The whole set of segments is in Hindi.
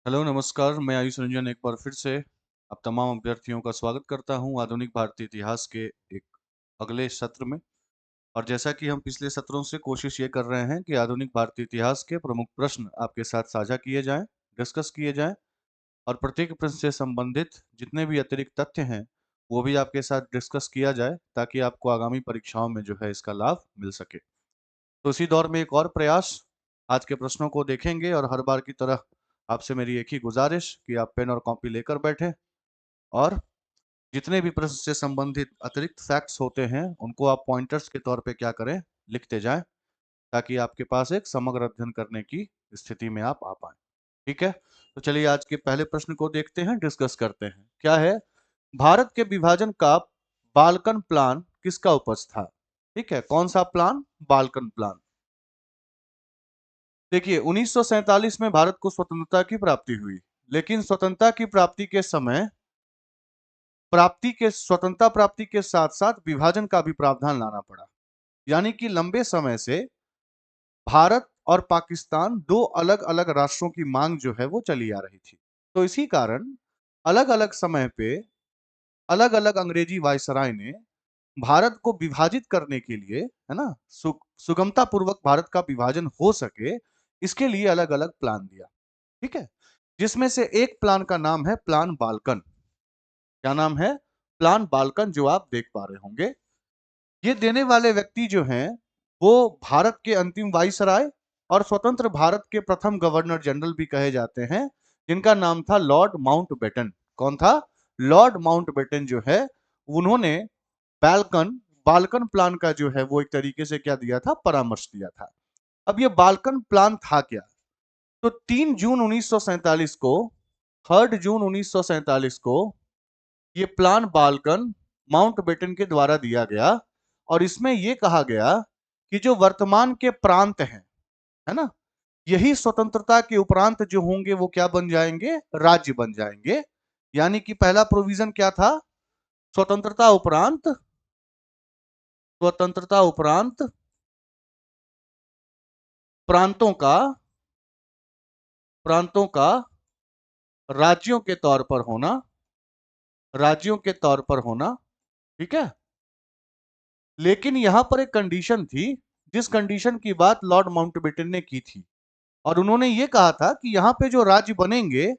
हेलो नमस्कार, मैं आयुष रंजन एक बार फिर से आप तमाम अभ्यर्थियों का स्वागत करता हूं आधुनिक भारतीय इतिहास के एक अगले सत्र में। और जैसा कि हम पिछले सत्रों से कोशिश ये कर रहे हैं कि आधुनिक भारतीय इतिहास के प्रमुख प्रश्न आपके साथ साझा किए जाएं, डिस्कस किए जाएं और प्रत्येक प्रश्न से संबंधित जितने भी अतिरिक्त तथ्य हैं वो भी आपके साथ डिस्कस किया जाए ताकि आपको आगामी परीक्षाओं में जो है इसका लाभ मिल सके। तो इसी दौर में एक और प्रयास, आज के प्रश्नों को देखेंगे और हर बार की तरह आपसे मेरी एक ही गुजारिश कि आप पेन और कॉपी लेकर बैठें और जितने भी प्रश्न से संबंधित अतिरिक्त फैक्ट्स होते हैं उनको आप पॉइंटर्स के तौर पे क्या करें, लिखते जाएं ताकि आपके पास एक समग्र अध्ययन करने की स्थिति में आप आ पाएं। ठीक है, तो चलिए आज के पहले प्रश्न को देखते हैं, डिस्कस करते हैं। क्या है? भारत के विभाजन का बाल्कन प्लान किसका उपज था? ठीक है, कौन सा प्लान? Balkan plan. देखिए 1947 में भारत को स्वतंत्रता की प्राप्ति हुई, लेकिन स्वतंत्रता की प्राप्ति के समय स्वतंत्रता प्राप्ति के साथ साथ विभाजन का भी प्रावधान लाना पड़ा। यानी कि लंबे समय से भारत और पाकिस्तान दो अलग अलग राष्ट्रों की मांग जो है वो चली आ रही थी। तो इसी कारण अलग अलग समय पे अलग अलग अंग्रेजी वायसराय ने भारत को विभाजित करने के लिए, है ना, सुगमता पूर्वक भारत का विभाजन हो सके, इसके लिए अलग अलग प्लान दिया। ठीक है, जिसमें से एक प्लान का नाम है प्लान बाल्कन। क्या नाम है? प्लान बाल्कन, जो आप देख पा रहे होंगे। ये देने वाले व्यक्ति जो हैं वो भारत के अंतिम वाइसराय और स्वतंत्र भारत के प्रथम गवर्नर जनरल भी कहे जाते हैं, जिनका नाम था लॉर्ड माउंटबेटन। कौन था? लॉर्ड माउंटबेटन जो है उन्होंने बाल्कन बाल्कन प्लान का जो है वो एक तरीके से क्या दिया था, परामर्श दिया था। अब ये बाल्कन प्लान था क्या? तो 3 जून 1947 को, 3 जून 1947 को ये प्लान बाल्कन माउंटबेटन के द्वारा दिया गया और इसमें यह कहा गया कि जो वर्तमान के प्रांत हैं, है ना, यही स्वतंत्रता के उपरांत जो होंगे वो क्या बन जाएंगे? राज्य बन जाएंगे। यानी कि पहला प्रोविजन क्या था? स्वतंत्रता उपरांत प्रांतों का राज्यों के तौर पर होना। ठीक है, लेकिन यहां पर एक कंडीशन थी, जिस कंडीशन की बात लॉर्ड माउंटबेटन ने की थी, और उन्होंने ये कहा था कि यहाँ पे जो राज्य बनेंगे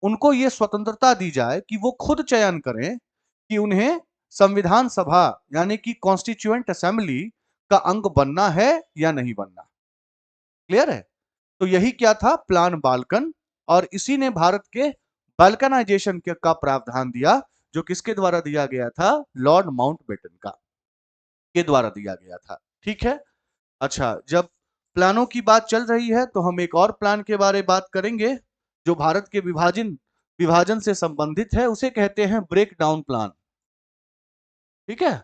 उनको ये स्वतंत्रता दी जाए कि वो खुद चयन करें कि उन्हें संविधान सभा यानी कि कॉन्स्टिट्यूएंट असेंबली का अंग बनना है या नहीं बनना। क्लियर है? तो यही क्या था? Plan Balkan. और इसी ने भारत के बाल्कनाइजेशन का प्रावधान दिया, जो किसके द्वारा दिया गया था? लॉर्ड माउंटबेटन के द्वारा दिया गया था। ठीक है, अच्छा, जब प्लानों की बात चल रही है तो हम एक और प्लान के बारे में बात करेंगे जो भारत के विभाजन से संबंधित है। उसे कहते हैं ब्रेक डाउन प्लान। ठीक है,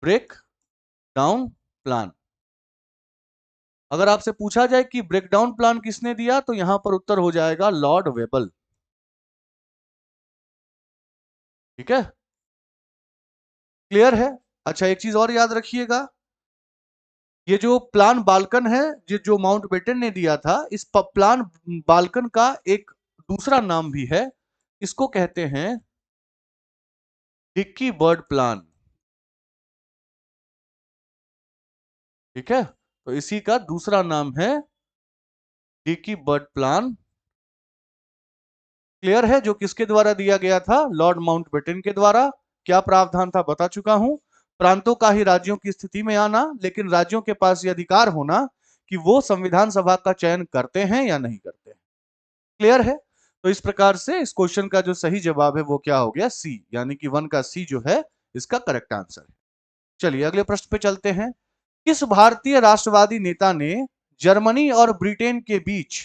ब्रेक डाउन प्लान। अगर आपसे पूछा जाए कि ब्रेक डाउन प्लान किसने दिया, तो यहां पर उत्तर हो जाएगा लॉर्ड वेबल। ठीक है, क्लियर है? अच्छा, एक चीज और याद रखिएगा, ये जो प्लान बाल्कन है जो माउंटबेटन ने दिया था, इस प्लान बाल्कन का एक दूसरा नाम भी है। इसको कहते हैं डिक्की बर्ड प्लान। ठीक है, तो इसी का दूसरा नाम है डिक्की बर्ड प्लान। क्लियर है? जो किसके द्वारा दिया गया था? लॉर्ड माउंटबेटन के द्वारा। क्या प्रावधान था बता चुका हूं, प्रांतों का ही राज्यों की स्थिति में आना, लेकिन राज्यों के पास यह अधिकार होना कि वो संविधान सभा का चयन करते हैं या नहीं करते हैं। क्लियर है? तो इस प्रकार से इस क्वेश्चन का जो सही जवाब है वो क्या हो गया? सी, यानी कि 1 का सी जो है इसका करेक्ट आंसर है। चलिए अगले प्रश्न पे चलते हैं। किस भारतीय राष्ट्रवादी नेता ने जर्मनी और ब्रिटेन के बीच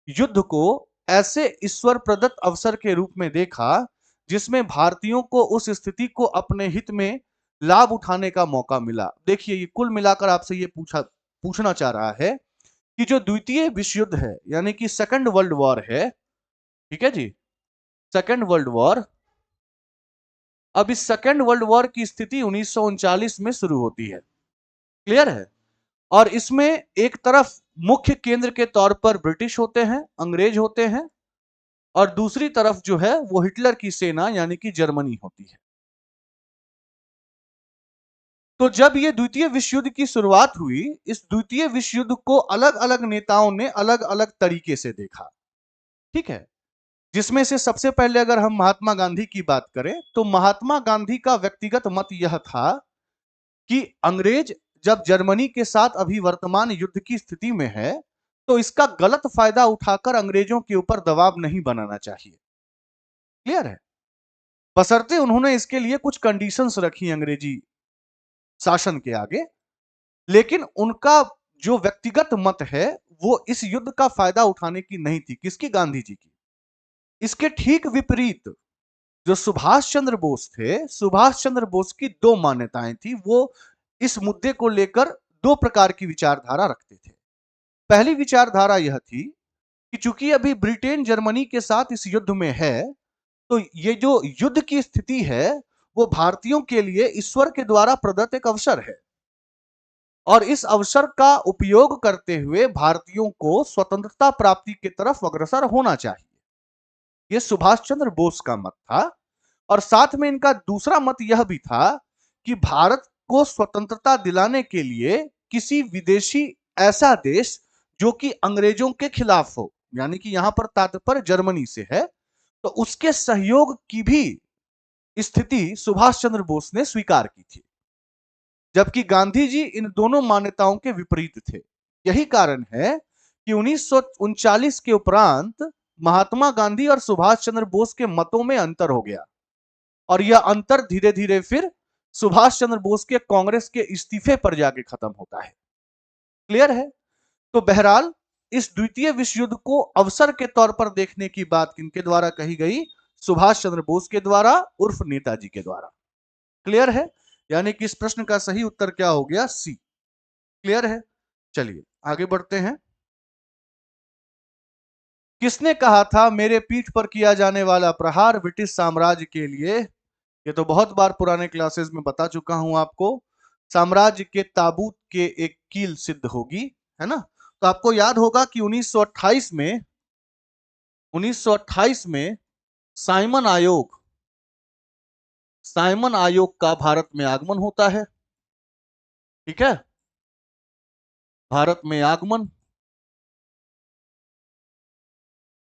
युद्ध को ऐसे ईश्वर प्रदत्त अवसर के रूप में देखा जिसमें भारतीयों को उस स्थिति को अपने हित में लाभ उठाने का मौका मिला? देखिए, ये कुल मिलाकर आपसे ये पूछना चाह रहा है कि जो द्वितीय विश्व युद्ध है यानी कि सेकंड वर्ल्ड वॉर है, ठीक है जी, सेकंड वर्ल्ड वॉर, अब इस सेकंड वर्ल्ड वॉर की स्थिति 1939 में शुरू होती है। क्लियर है? और इसमें एक तरफ मुख्य केंद्र के तौर पर ब्रिटिश होते हैं, अंग्रेज होते हैं, और दूसरी तरफ जो है वो हिटलर की सेना यानी कि जर्मनी होती है। तो जब ये द्वितीय विश्व युद्ध की शुरुआत हुई, इस द्वितीय विश्व युद्ध को अलग अलग नेताओं ने अलग अलग तरीके से देखा। ठीक है, जिसमें से सबसे पहले अगर हम महात्मा गांधी की बात करें तो महात्मा गांधी का व्यक्तिगत मत यह था कि अंग्रेज जब जर्मनी के साथ अभी वर्तमान युद्ध की स्थिति में है तो इसका गलत फायदा उठाकर अंग्रेजों के ऊपर दबाव नहीं बनाना चाहिए। क्लियर है? बशर्ते उन्होंने इसके लिए कुछ कंडीशंस रखी अंग्रेजी शासन के आगे, लेकिन उनका जो व्यक्तिगत मत है वो इस युद्ध का फायदा उठाने की नहीं थी। किसकी? गांधी जी की। इसके ठीक विपरीत जो सुभाष चंद्र बोस थे, सुभाष चंद्र बोस की दो मान्यताएं थी। वो इस मुद्दे को लेकर दो प्रकार की विचारधारा रखते थे। पहली विचारधारा यह थी कि चूंकि अभी ब्रिटेन जर्मनी के साथ इस युद्ध में है, तो ये जो युद्ध की स्थिति है वो भारतीयों के लिए ईश्वर के द्वारा प्रदत्त एक अवसर है, और इस अवसर का उपयोग करते हुए भारतीयों को स्वतंत्रता प्राप्ति की तरफ अग्रसर होना चाहिए। यह सुभाष चंद्र बोस का मत था। और साथ में इनका दूसरा मत यह भी था कि भारत को स्वतंत्रता दिलाने के लिए किसी विदेशी ऐसा देश जो कि अंग्रेजों के खिलाफ हो, यानी कि यहां पर तात्पर्य जर्मनी से है, तो उसके सहयोग की भी स्थिति सुभाष चंद्र बोस ने स्वीकार की थी, जबकि गांधी जी इन दोनों मान्यताओं के विपरीत थे। यही कारण है कि 1939 के उपरांत महात्मा गांधी और सुभाष चंद्र बोस के मतों में अंतर हो गया, और यह अंतर धीरे धीरे फिर सुभाष चंद्र बोस के कांग्रेस के इस्तीफे पर जाके खत्म होता है। क्लियर है? तो बहरहाल इस द्वितीय विश्व युद्ध को अवसर के तौर पर देखने की बात किनके द्वारा कही गई? सुभाष चंद्र बोस के द्वारा उर्फ नेताजी के द्वारा। क्लियर है? यानी कि इस प्रश्न का सही उत्तर क्या हो गया? सी। क्लियर है? चलिए आगे बढ़ते हैं। किसने कहा था मेरे पीठ पर किया जाने वाला प्रहार ब्रिटिश साम्राज्य के लिए? ये तो बहुत बार पुराने क्लासेस में बता चुका हूं आपको। साम्राज्य के ताबूत के एक कील सिद्ध होगी, है ना? तो आपको याद होगा कि 1928 में साइमन आयोग का भारत में आगमन होता है। ठीक है, भारत में आगमन,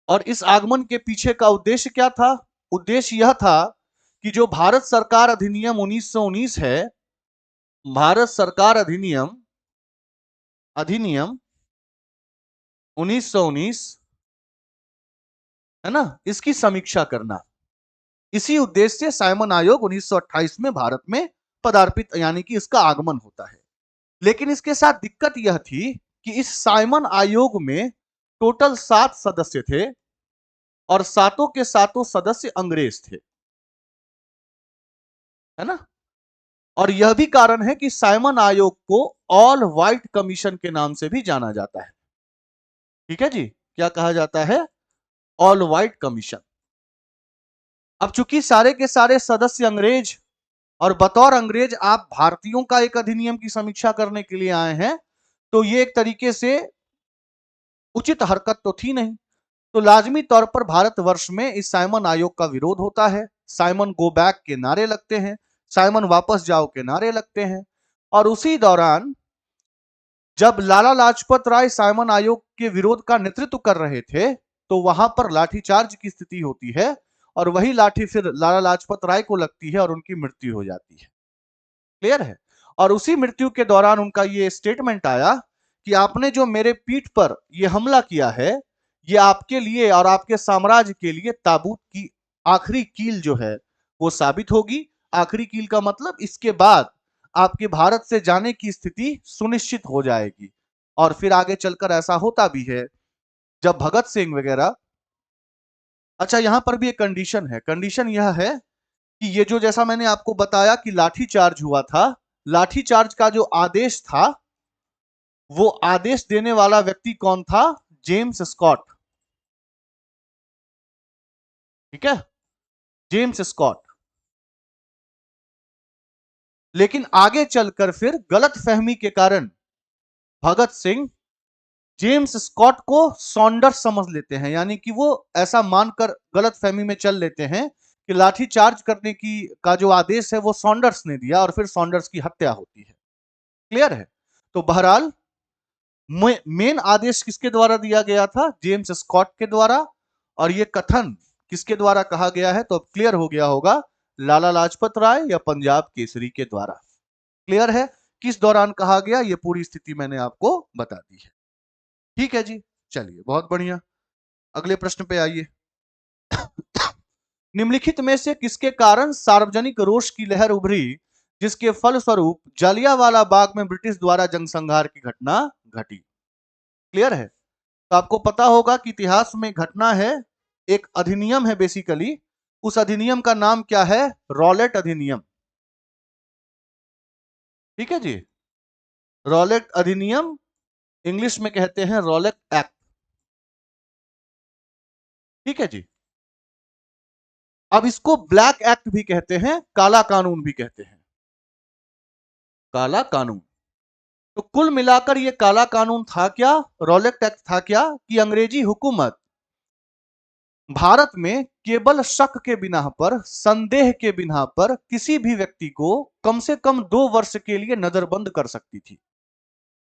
और इस आगमन के पीछे का उद्देश्य क्या था? उद्देश्य यह था कि जो भारत सरकार अधिनियम 1919 है, भारत सरकार अधिनियम 1919, है ना, इसकी समीक्षा करना। इसी उद्देश्य से साइमन आयोग 1928 में भारत में पदार्पित यानी कि इसका आगमन होता है। लेकिन इसके साथ दिक्कत यह थी कि इस साइमन आयोग में टोटल 7 सदस्य थे, और सातों के सातों सदस्य अंग्रेज थे, है ना? और यह भी कारण है कि साइमन आयोग को ऑल व्हाइट कमीशन के नाम से भी जाना जाता है। ठीक है जी, क्या कहा जाता है? All white commission. अब चूंकि सारे के सारे सदस्य अंग्रेज, और बतौर अंग्रेज आप भारतीयों का एक अधिनियम की समीक्षा करने के लिए आए हैं, तो ये एक तरीके से उचित हरकत तो थी नहीं। तो लाजमी तौर पर भारतवर्ष में इस साइमन आयोग का विरोध होता है। साइमन गो बैक के नारे लगते हैं, साइमन वापस जाओ के नारे लगते हैं। और उसी दौरान जब लाला लाजपत राय साइमन आयोग के विरोध का नेतृत्व कर रहे थे, तो वहां पर लाठीचार्ज की स्थिति होती है, और वही लाठी फिर लाला लाजपत राय को लगती है और उनकी मृत्यु हो जाती है। क्लियर है? और उसी मृत्यु के दौरान उनका ये स्टेटमेंट आया कि आपने जो मेरे पीठ पर ये हमला किया है, ये आपके लिए और आपके साम्राज्य के लिए ताबूत की आखिरी कील जो है वो साबित होगी। आखिरी कील का मतलब इसके बाद आपके भारत से जाने की स्थिति सुनिश्चित हो जाएगी। और फिर आगे चलकर ऐसा होता भी है, जब भगत सिंह वगैरह, अच्छा यहां पर भी एक कंडीशन है। कंडीशन यह है कि ये जो जैसा मैंने आपको बताया कि लाठी चार्ज हुआ था, लाठी चार्ज का जो आदेश था वो आदेश देने वाला व्यक्ति कौन था? James Scott. ठीक है, जेम्स स्कॉट। लेकिन आगे चलकर फिर गलत फहमी के कारण भगत सिंह जेम्स स्कॉट को सॉन्डर्स समझ लेते हैं, यानी कि वो ऐसा मानकर गलत फहमी में चल लेते हैं कि लाठी चार्ज करने की का जो आदेश है वो सॉन्डर्स ने दिया और फिर सॉन्डर्स की हत्या होती है। क्लियर है? तो बहरहाल मेन आदेश किसके द्वारा दिया गया था? जेम्स स्कॉट के द्वारा। और ये कथन किसके द्वारा कहा गया है? तो अब क्लियर हो गया होगा, लाला लाजपत राय या पंजाब केसरी के द्वारा। क्लियर है? किस दौरान कहा गया, ये पूरी स्थिति मैंने आपको बता दी है। ठीक है जी, चलिए बहुत बढ़िया। अगले प्रश्न पे आइए। निम्नलिखित में से किसके कारण सार्वजनिक रोष की लहर उभरी, जिसके फलस्वरूप जालियांवाला बाग में ब्रिटिश द्वारा जनसंहार की घटना घटी? क्लियर है? तो आपको पता होगा कि इतिहास में घटना है, एक अधिनियम है बेसिकली। उस अधिनियम का नाम क्या है? रॉलेट अधिनियम। ठीक है जी, रॉलेट अधिनियम, इंग्लिश में कहते हैं रॉलेट एक्ट। ठीक है जी। अब इसको ब्लैक एक्ट भी कहते हैं, काला कानून भी कहते हैं, काला कानून। तो कुल मिलाकर ये काला कानून था क्या, रॉलेट एक्ट था क्या, कि अंग्रेजी हुकूमत भारत में केवल शक के बिना पर, संदेह के बिना पर किसी भी व्यक्ति को कम से कम 2 वर्ष के लिए नजरबंद कर सकती थी,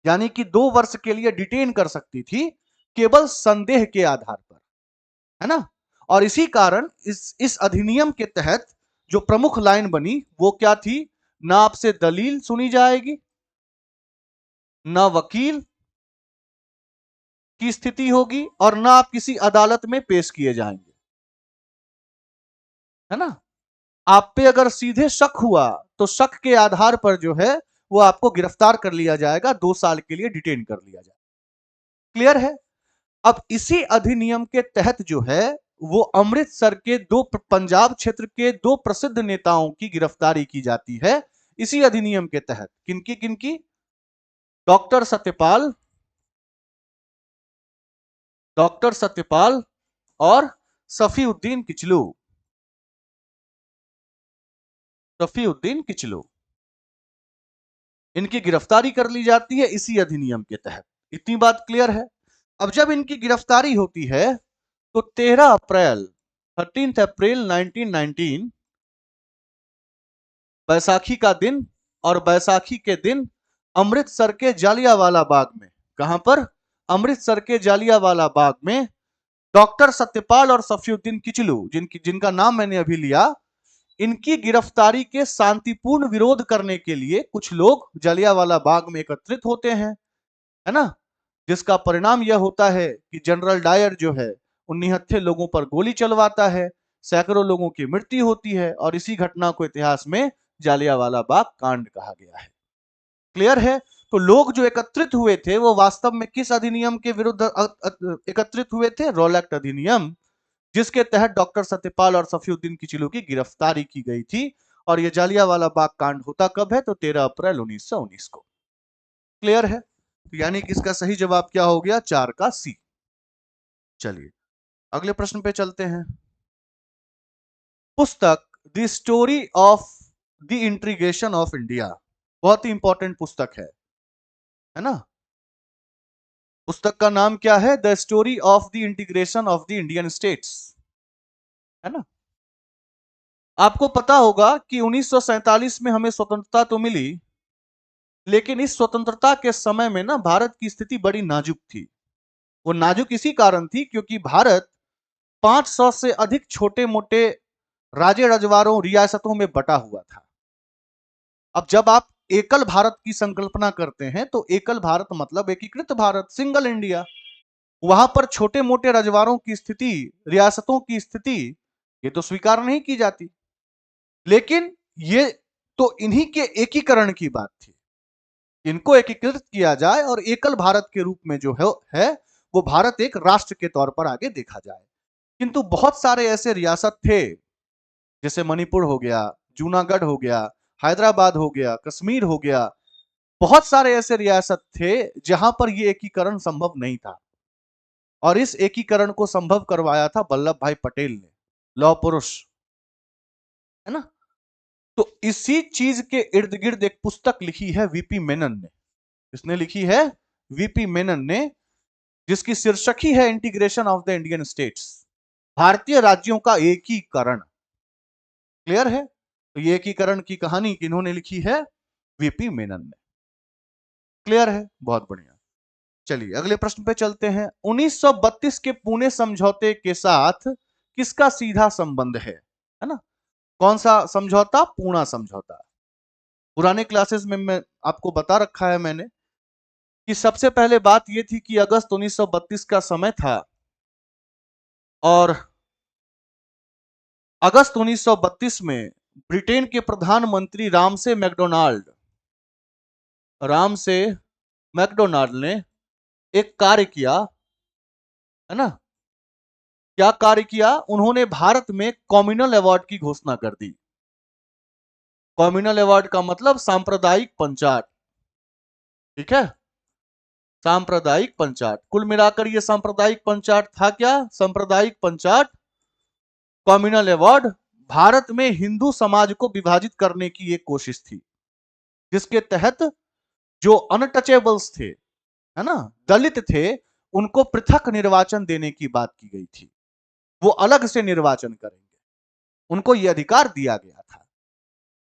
यानी कि 2 वर्ष के लिए डिटेन कर सकती थी, केवल संदेह के आधार पर, है ना। और इसी कारण इस अधिनियम के तहत जो प्रमुख लाइन बनी वो क्या थी? ना आपसे दलील सुनी जाएगी, ना वकील की स्थिति होगी, और ना आप किसी अदालत में पेश किए जाएंगे, है ना। आप पे अगर सीधे शक हुआ तो शक के आधार पर जो है वो आपको गिरफ्तार कर लिया जाएगा, 2 साल के लिए डिटेन कर लिया जाएगा। क्लियर है? अब इसी अधिनियम के तहत जो है वो अमृतसर के पंजाब क्षेत्र के 2 प्रसिद्ध नेताओं की गिरफ्तारी की जाती है इसी अधिनियम के तहत। किनकी किनकी? डॉक्टर सत्यपाल और सफीउद्दीन किचलू। सफीउद्दीन किचलू, इनकी गिरफ्तारी कर ली जाती है इसी अधिनियम के तहत। इतनी बात क्लियर है? अब जब इनकी गिरफ्तारी होती है तो 13 अप्रैल 1919 बैसाखी का दिन, और बैसाखी के दिन अमृतसर के जालियांवाला बाग में, कहां पर? अमृतसर के जालियांवाला बाग में डॉक्टर सत्यपाल और सफीउद्दीन किचलू, जिनका नाम मैंने अभी लिया, इनकी गिरफ्तारी के शांतिपूर्ण विरोध करने के लिए कुछ लोग जालियांवाला बाग में एकत्रित होते हैं, है ना। जिसका परिणाम यह होता है कि जनरल डायर जो है उन निहत्थे लोगों पर गोली चलवाता है, सैकड़ों लोगों की मृत्यु होती है, और इसी घटना को इतिहास में जालियांवाला बाग कांड कहा गया है। क्लियर है? तो लोग जो एकत्रित हुए थे वो वास्तव में किस अधिनियम के विरुद्ध एकत्रित हुए थे? रॉलेट अधिनियम, जिसके तहत डॉक्टर सत्यपाल और सफीउद्दीन किचलू की गिरफ्तारी की गई थी। और यह जालियांवाला बाग कांड होता कब है? तो 13 अप्रैल 1919 को। क्लियर है? तो यानी कि इसका सही जवाब क्या हो गया? 4 का सी। चलिए अगले प्रश्न पे चलते हैं। पुस्तक the story of the integration of India बहुत ही इंपॉर्टेंट पुस्तक है ना। पुस्तक का नाम क्या है? The story of the integration of the Indian states, है ना। आपको पता होगा कि 1947 में हमें स्वतंत्रता तो मिली, लेकिन इस स्वतंत्रता के समय में ना भारत की स्थिति बड़ी नाजुक थी। वो नाजुक इसी कारण थी क्योंकि भारत 500 से अधिक छोटे मोटे राज्य रजवाड़ों रियासतों में बटा हुआ था। अब जब आप एकल भारत की संकल्पना करते हैं तो एकल भारत मतलब एकीकृत भारत, सिंगल इंडिया। वहां पर छोटे मोटे रजवाड़ों की स्थिति, रियासतों की स्थिति, ये तो स्वीकार नहीं की जाती। लेकिन ये तो इन्हीं के एकीकरण की बात थी, इनको एकीकृत किया जाए और एकल भारत के रूप में जो है वो भारत एक राष्ट्र के तौर पर आगे देखा जाए। किंतु बहुत सारे ऐसे रियासत थे, जैसे मणिपुर हो गया, जूनागढ़ हो गया, हैदराबाद हो गया, कश्मीर हो गया, बहुत सारे ऐसे रियासत थे जहां पर यह एकीकरण संभव नहीं था। और इस एकीकरण को संभव करवाया था वल्लभ भाई पटेल ने, लौह पुरुष, है ना। तो इसी चीज के इर्द गिर्द एक पुस्तक लिखी है वीपी मेनन ने। किसने लिखी है? वीपी मेनन ने। जिसकी शीर्षक ही है integration of the Indian states, भारतीय राज्यों का एकीकरण। क्लियर है? तो ये एकीकरण की कहानी किन्होंने लिखी है? वीपी मेनन ने। क्लियर है? बहुत बढ़िया। चलिए अगले प्रश्न पे चलते हैं। 1932 के पुणे समझौते के साथ किसका सीधा संबंध है ना? कौन सा समझौता? पूना समझौता। पुराने क्लासेस में मैं आपको बता रखा है मैंने कि सबसे पहले बात यह थी कि अगस्त 1932 का समय था और अगस्त 1932 में ब्रिटेन के प्रधानमंत्री रामसे मैकडोनाल्ड ने एक कार्य किया, है ना? क्या कार्य किया? उन्होंने भारत में कम्युनल अवार्ड की घोषणा कर दी। कम्युनल अवार्ड का मतलब सांप्रदायिक पंचायत, ठीक है? सांप्रदायिक पंचायत, कुल मिलाकर यह सांप्रदायिक पंचायत था क्या? सांप्रदायिक पंचायत कम्युनल अवार्ड भारत में हिंदू समाज को विभाजित करने की एक कोशिश थी, जिसके तहत जो अनटचेबल्स थे, है ना, दलित थे, उनको पृथक निर्वाचन देने की बात की गई थी। वो अलग से निर्वाचन करेंगे, उनको यह अधिकार दिया गया था।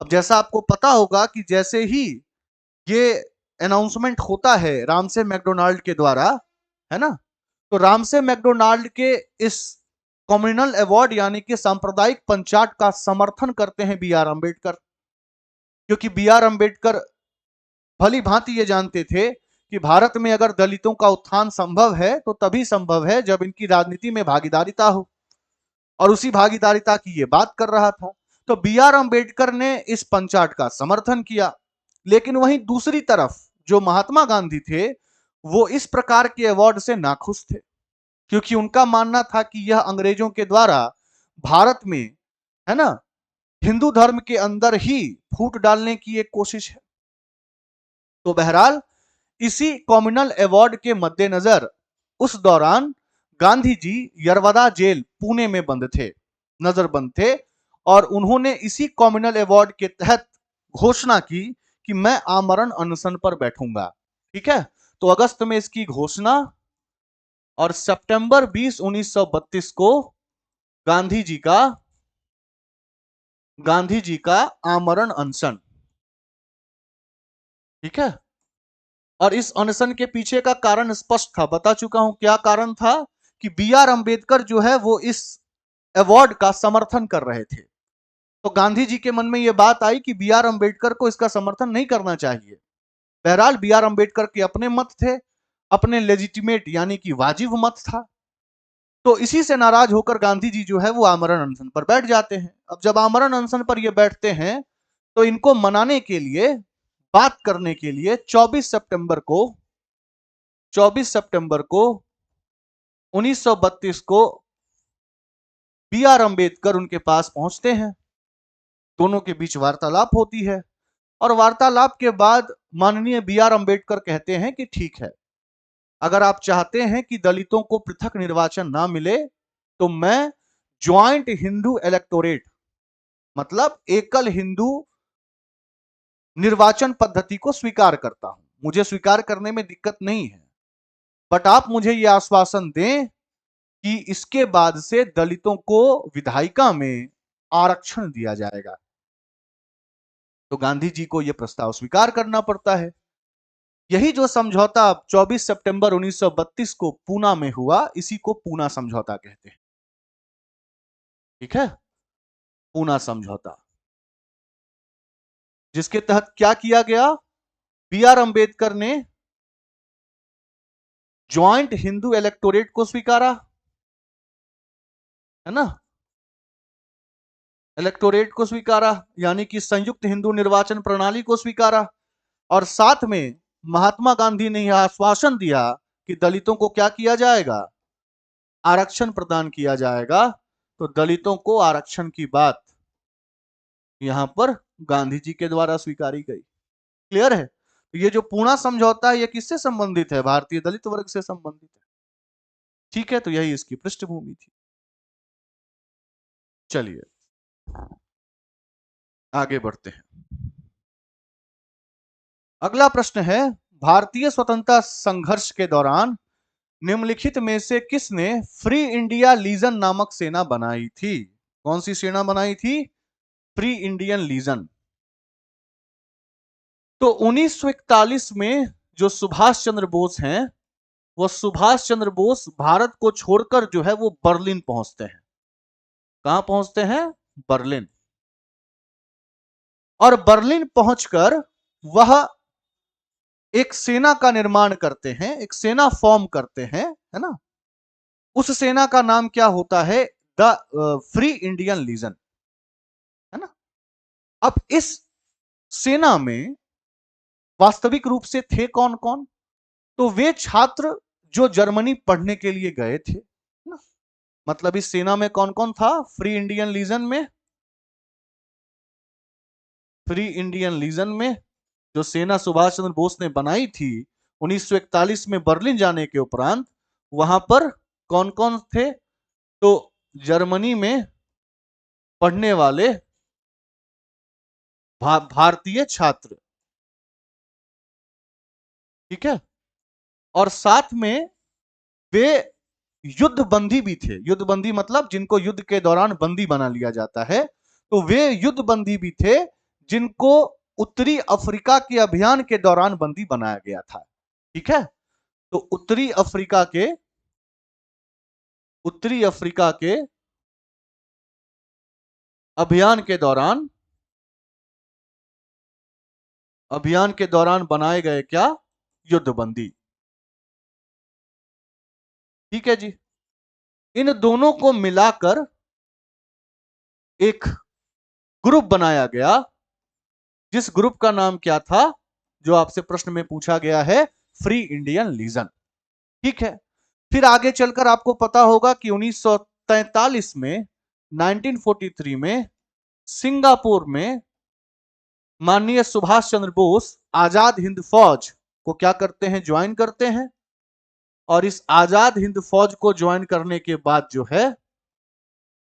अब जैसा आपको पता होगा कि जैसे ही ये अनाउंसमेंट होता है रामसे मैकडोनाल्ड के द्वारा, है ना, तो रामसे मैकडोनाल्ड के इस कम्युनल अवार्ड यानी कि सांप्रदायिक पंचायत का समर्थन करते हैं बी आर अंबेडकर, क्योंकि बी आर अंबेडकर भली भांति ये जानते थे कि भारत में अगर दलितों का उत्थान संभव है तो तभी संभव है जब इनकी राजनीति में भागीदारिता हो, और उसी भागीदारिता की ये बात कर रहा था। तो बी आर अंबेडकर ने इस पंचायत का समर्थन किया, लेकिन वहीं दूसरी तरफ जो महात्मा गांधी थे वो इस प्रकार के अवार्ड से नाखुश थे, क्योंकि उनका मानना था कि यह अंग्रेजों के द्वारा भारत में, है ना, हिंदू धर्म के अंदर ही फूट डालने की एक कोशिश है। तो बहरहाल इसी कम्युनल अवार्ड के मद्देनजर उस दौरान गांधी जी यरवदा जेल पुणे में बंद थे, नजरबंद थे, और उन्होंने इसी कम्युनल अवार्ड के तहत घोषणा की कि मैं आमरण अनशन पर बैठूंगा। ठीक है? तो अगस्त में इसकी घोषणा और सितंबर 20 1932 को गांधी जी का आमरण अनशन। ठीक है? और इस अनशन के पीछे का कारण स्पष्ट था, बता चुका हूं क्या कारण था, कि बी आर अंबेडकर जो है वो इस अवार्ड का समर्थन कर रहे थे। तो गांधी जी के मन में यह बात आई कि बी आर अंबेडकर को इसका समर्थन नहीं करना चाहिए। बहरहाल बी आर अंबेडकर के अपने मत थे, अपने लेजिटिमेट यानी कि वाजिब मत था। तो इसी से नाराज होकर गांधी जी जो है वो आमरण अनशन पर बैठ जाते हैं। अब जब आमरण अनशन पर ये बैठते हैं तो इनको मनाने के लिए, बात करने के लिए 24 सितंबर को 1932 को बी आर अंबेडकर उनके पास पहुंचते हैं। दोनों के बीच वार्तालाप होती है और वार्तालाप के बाद माननीय बी आर अंबेडकर कहते हैं कि ठीक है, अगर आप चाहते हैं कि दलितों को पृथक निर्वाचन ना मिले तो मैं ज्वाइंट हिंदू इलेक्टोरेट, मतलब एकल हिंदू निर्वाचन पद्धति को स्वीकार करता हूं। मुझे स्वीकार करने में दिक्कत नहीं है, बट आप मुझे यह आश्वासन दें कि इसके बाद से दलितों को विधायिका में आरक्षण दिया जाएगा। तो गांधी जी को यह प्रस्ताव स्वीकार करना पड़ता है। यही जो समझौता 24 सितंबर 1932 को पूना में हुआ, इसी को पूना समझौता कहते हैं। ठीक है? पूना समझौता, जिसके तहत क्या किया गया, बी आर अंबेडकर ने ज्वाइंट हिंदू इलेक्टोरेट को स्वीकारा, है ना, इलेक्टोरेट को स्वीकारा, यानी कि संयुक्त हिंदू निर्वाचन प्रणाली को स्वीकारा, और साथ में महात्मा गांधी ने यह आश्वासन दिया कि दलितों को क्या किया जाएगा, आरक्षण प्रदान किया जाएगा। तो दलितों को आरक्षण की बात यहां पर गांधी जी के द्वारा स्वीकारी गई। क्लियर है? तो ये जो पूना समझौता है ये किससे संबंधित है? भारतीय दलित वर्ग से संबंधित है। ठीक है? तो यही इसकी पृष्ठभूमि थी। चलिए आगे बढ़ते हैं। अगला प्रश्न है, भारतीय स्वतंत्रता संघर्ष के दौरान निम्नलिखित में से किसने फ्री इंडिया लीजन नामक सेना बनाई थी? कौन सी सेना बनाई थी? Free Indian legion. तो 1941 में जो सुभाष चंद्र बोस हैं, वो सुभाष चंद्र बोस भारत को छोड़कर जो है वो बर्लिन पहुंचते हैं। कहां पहुंचते हैं? बर्लिन। और बर्लिन पहुंचकर वह एक सेना का निर्माण करते हैं, एक सेना फॉर्म करते हैं, है ना। उस सेना का नाम क्या होता है? द फ्री इंडियन लीजन, है ना। अब इस सेना में वास्तविक रूप से थे कौन कौन? तो वे छात्र जो जर्मनी पढ़ने के लिए गए थे, ना। मतलब इस सेना में कौन कौन था? फ्री इंडियन लीजन में, फ्री इंडियन लीजन में जो सेना सुभाष चंद्र बोस ने बनाई थी 1941 में बर्लिन जाने के उपरांत, वहां पर कौन कौन थे? तो जर्मनी में पढ़ने वाले भारतीय छात्र, ठीक है। और साथ में वे युद्ध बंदी भी थे। युद्ध बंदी मतलब जिनको युद्ध के दौरान बंदी बना लिया जाता है, तो वे युद्ध बंदी भी थे जिनको उत्तरी अफ्रीका के अभियान के दौरान बंदी बनाया गया था, ठीक है। तो उत्तरी अफ्रीका के अभियान के दौरान बनाए गए क्या? युद्ध बंदी, ठीक है जी। इन दोनों को मिलाकर एक ग्रुप बनाया गया, जिस ग्रुप का नाम क्या था? जो आपसे प्रश्न में पूछा गया है, फ्री इंडियन लीजन, ठीक है। फिर आगे चलकर आपको पता होगा कि 1943 में, 1943 में सिंगापुर में माननीय सुभाष चंद्र बोस आजाद हिंद फौज को क्या करते हैं? ज्वाइन करते हैं। और इस आजाद हिंद फौज को ज्वाइन करने के बाद जो है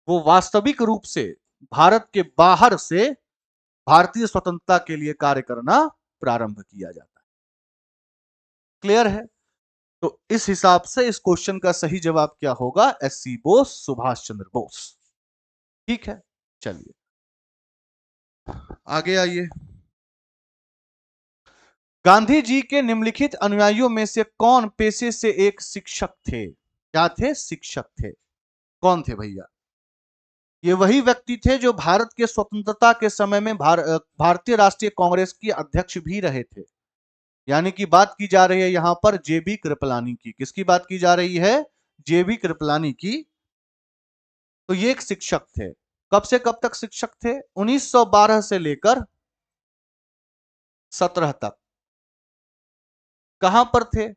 वो वास्तविक रूप से भारत के बाहर से भारतीय स्वतंत्रता के लिए कार्य करना प्रारंभ किया जाता है। क्लियर है? तो इस हिसाब से इस क्वेश्चन का सही जवाब क्या होगा? एससी बोस, सुभाष चंद्र बोस, ठीक है। चलिए आगे आइए। गांधी जी के निम्नलिखित अनुयायियों में से कौन पेशे से एक शिक्षक थे? क्या थे? शिक्षक थे। कौन थे भैया? ये वही व्यक्ति थे जो भारत के स्वतंत्रता के समय में भारतीय राष्ट्रीय कांग्रेस के अध्यक्ष भी रहे थे। यानी कि बात की जा रही है यहां पर जेबी कृपलानी की। किसकी बात की जा रही है? जेबी कृपलानी की। तो ये एक शिक्षक थे। कब से कब तक शिक्षक थे? 1912 से लेकर 17 तक। कहां पर थे?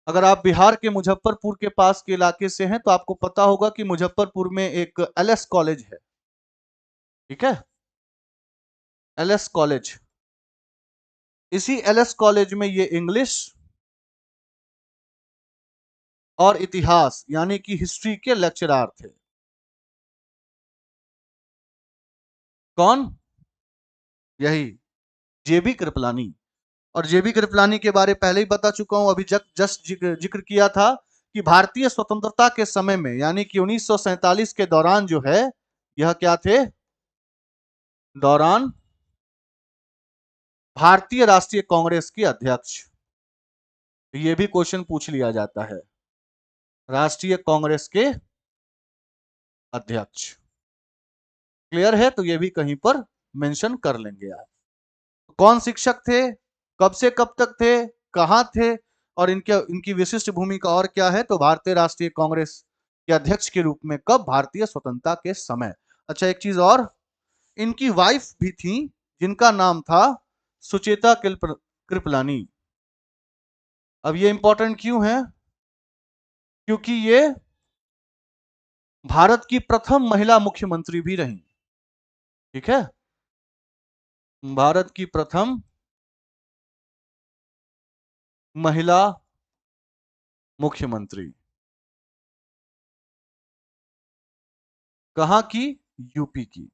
अगर आप बिहार के मुजफ्फरपुर के पास के इलाके से हैं तो आपको पता होगा कि मुजफ्फरपुर में एक एलएस कॉलेज है, ठीक है। एलएस कॉलेज, इसी एलएस कॉलेज में ये इंग्लिश और इतिहास यानी कि हिस्ट्री के लेक्चरर थे। कौन? यही जेबी कृपलानी। और जेबी कृपलानी के बारे पहले ही बता चुका हूं, अभी जस्ट जिक्र किया था कि भारतीय स्वतंत्रता के समय में यानी कि 1947 के दौरान जो है, यह क्या थे? दौरान भारतीय राष्ट्रीय कांग्रेस के अध्यक्ष। ये भी क्वेश्चन पूछ लिया जाता है, राष्ट्रीय कांग्रेस के अध्यक्ष। क्लियर है? तो ये भी कहीं पर मेंशन कर लेंगे आप। कौन शिक्षक थे? कब से कब तक थे? कहां थे? और इनकी विशिष्ट भूमिका और क्या है? तो भारतीय राष्ट्रीय कांग्रेस के अध्यक्ष के रूप में कब? भारतीय स्वतंत्रता के समय। अच्छा एक चीज और, इनकी वाइफ भी थी जिनका नाम था सुचेता कृपलानी। अब ये इंपॉर्टेंट क्यों है? क्योंकि ये भारत की प्रथम महिला मुख्यमंत्री भी रही, ठीक है। भारत की प्रथम महिला मुख्यमंत्री। कहां की? यूपी की।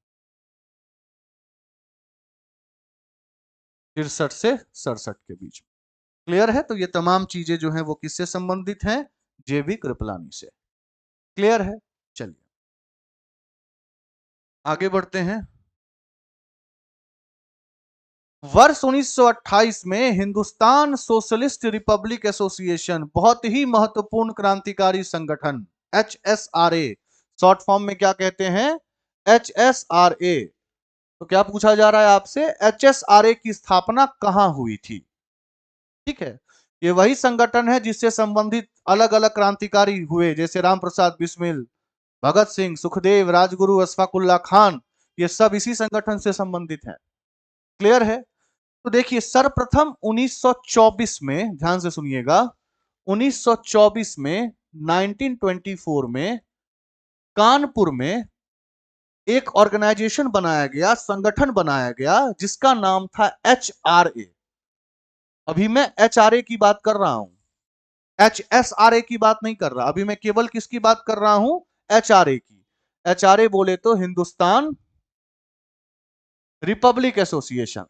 63 से 67 के बीच। क्लियर है? तो ये तमाम चीजें जो हैं वो किससे संबंधित हैं? जेबी कृपलानी से। क्लियर है? चलिए आगे बढ़ते हैं। वर्ष 1928 में हिंदुस्तान सोशलिस्ट रिपब्लिक एसोसिएशन, बहुत ही महत्वपूर्ण क्रांतिकारी संगठन, HSRA, शॉर्ट फॉर्म में क्या कहते हैं? HSRA। तो क्या पूछा जा रहा है आपसे? HSRA की स्थापना कहां हुई थी? ठीक है, ये वही संगठन है जिससे संबंधित अलग अलग क्रांतिकारी हुए, जैसे राम प्रसाद बिस्मिल, भगत सिंह, सुखदेव, राजगुरु, अशफाकुल्ला खान, ये सब इसी संगठन से संबंधित हैं। क्लियर है? तो देखिए सर्वप्रथम 1924 में, ध्यान से सुनिएगा, 1924 में 1924 में कानपुर में एक ऑर्गेनाइजेशन बनाया गया, संगठन बनाया गया, जिसका नाम था HRA। अभी मैं HRA की बात कर रहा हूं, HSRA की बात नहीं कर रहा। अभी मैं केवल किसकी बात कर रहा हूं? HRA की। HRA बोले तो हिंदुस्तान रिपब्लिक एसोसिएशन।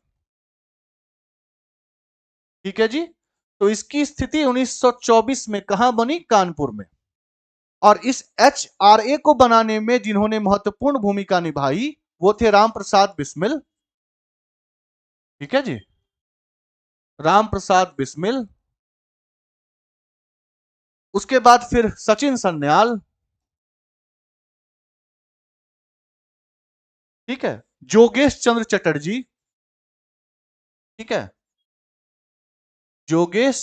ठीक है जी। तो इसकी स्थिति 1924 में कहां बनी? कानपुर में। और इस HRA को बनाने में जिन्होंने महत्वपूर्ण भूमिका निभाई वो थे राम प्रसाद बिस्मिल। ठीक है जी, राम प्रसाद बिस्मिल। उसके बाद फिर सचिन सन्याल। ठीक है, जोगेश चंद्र चटर्जी। ठीक है, जोगेश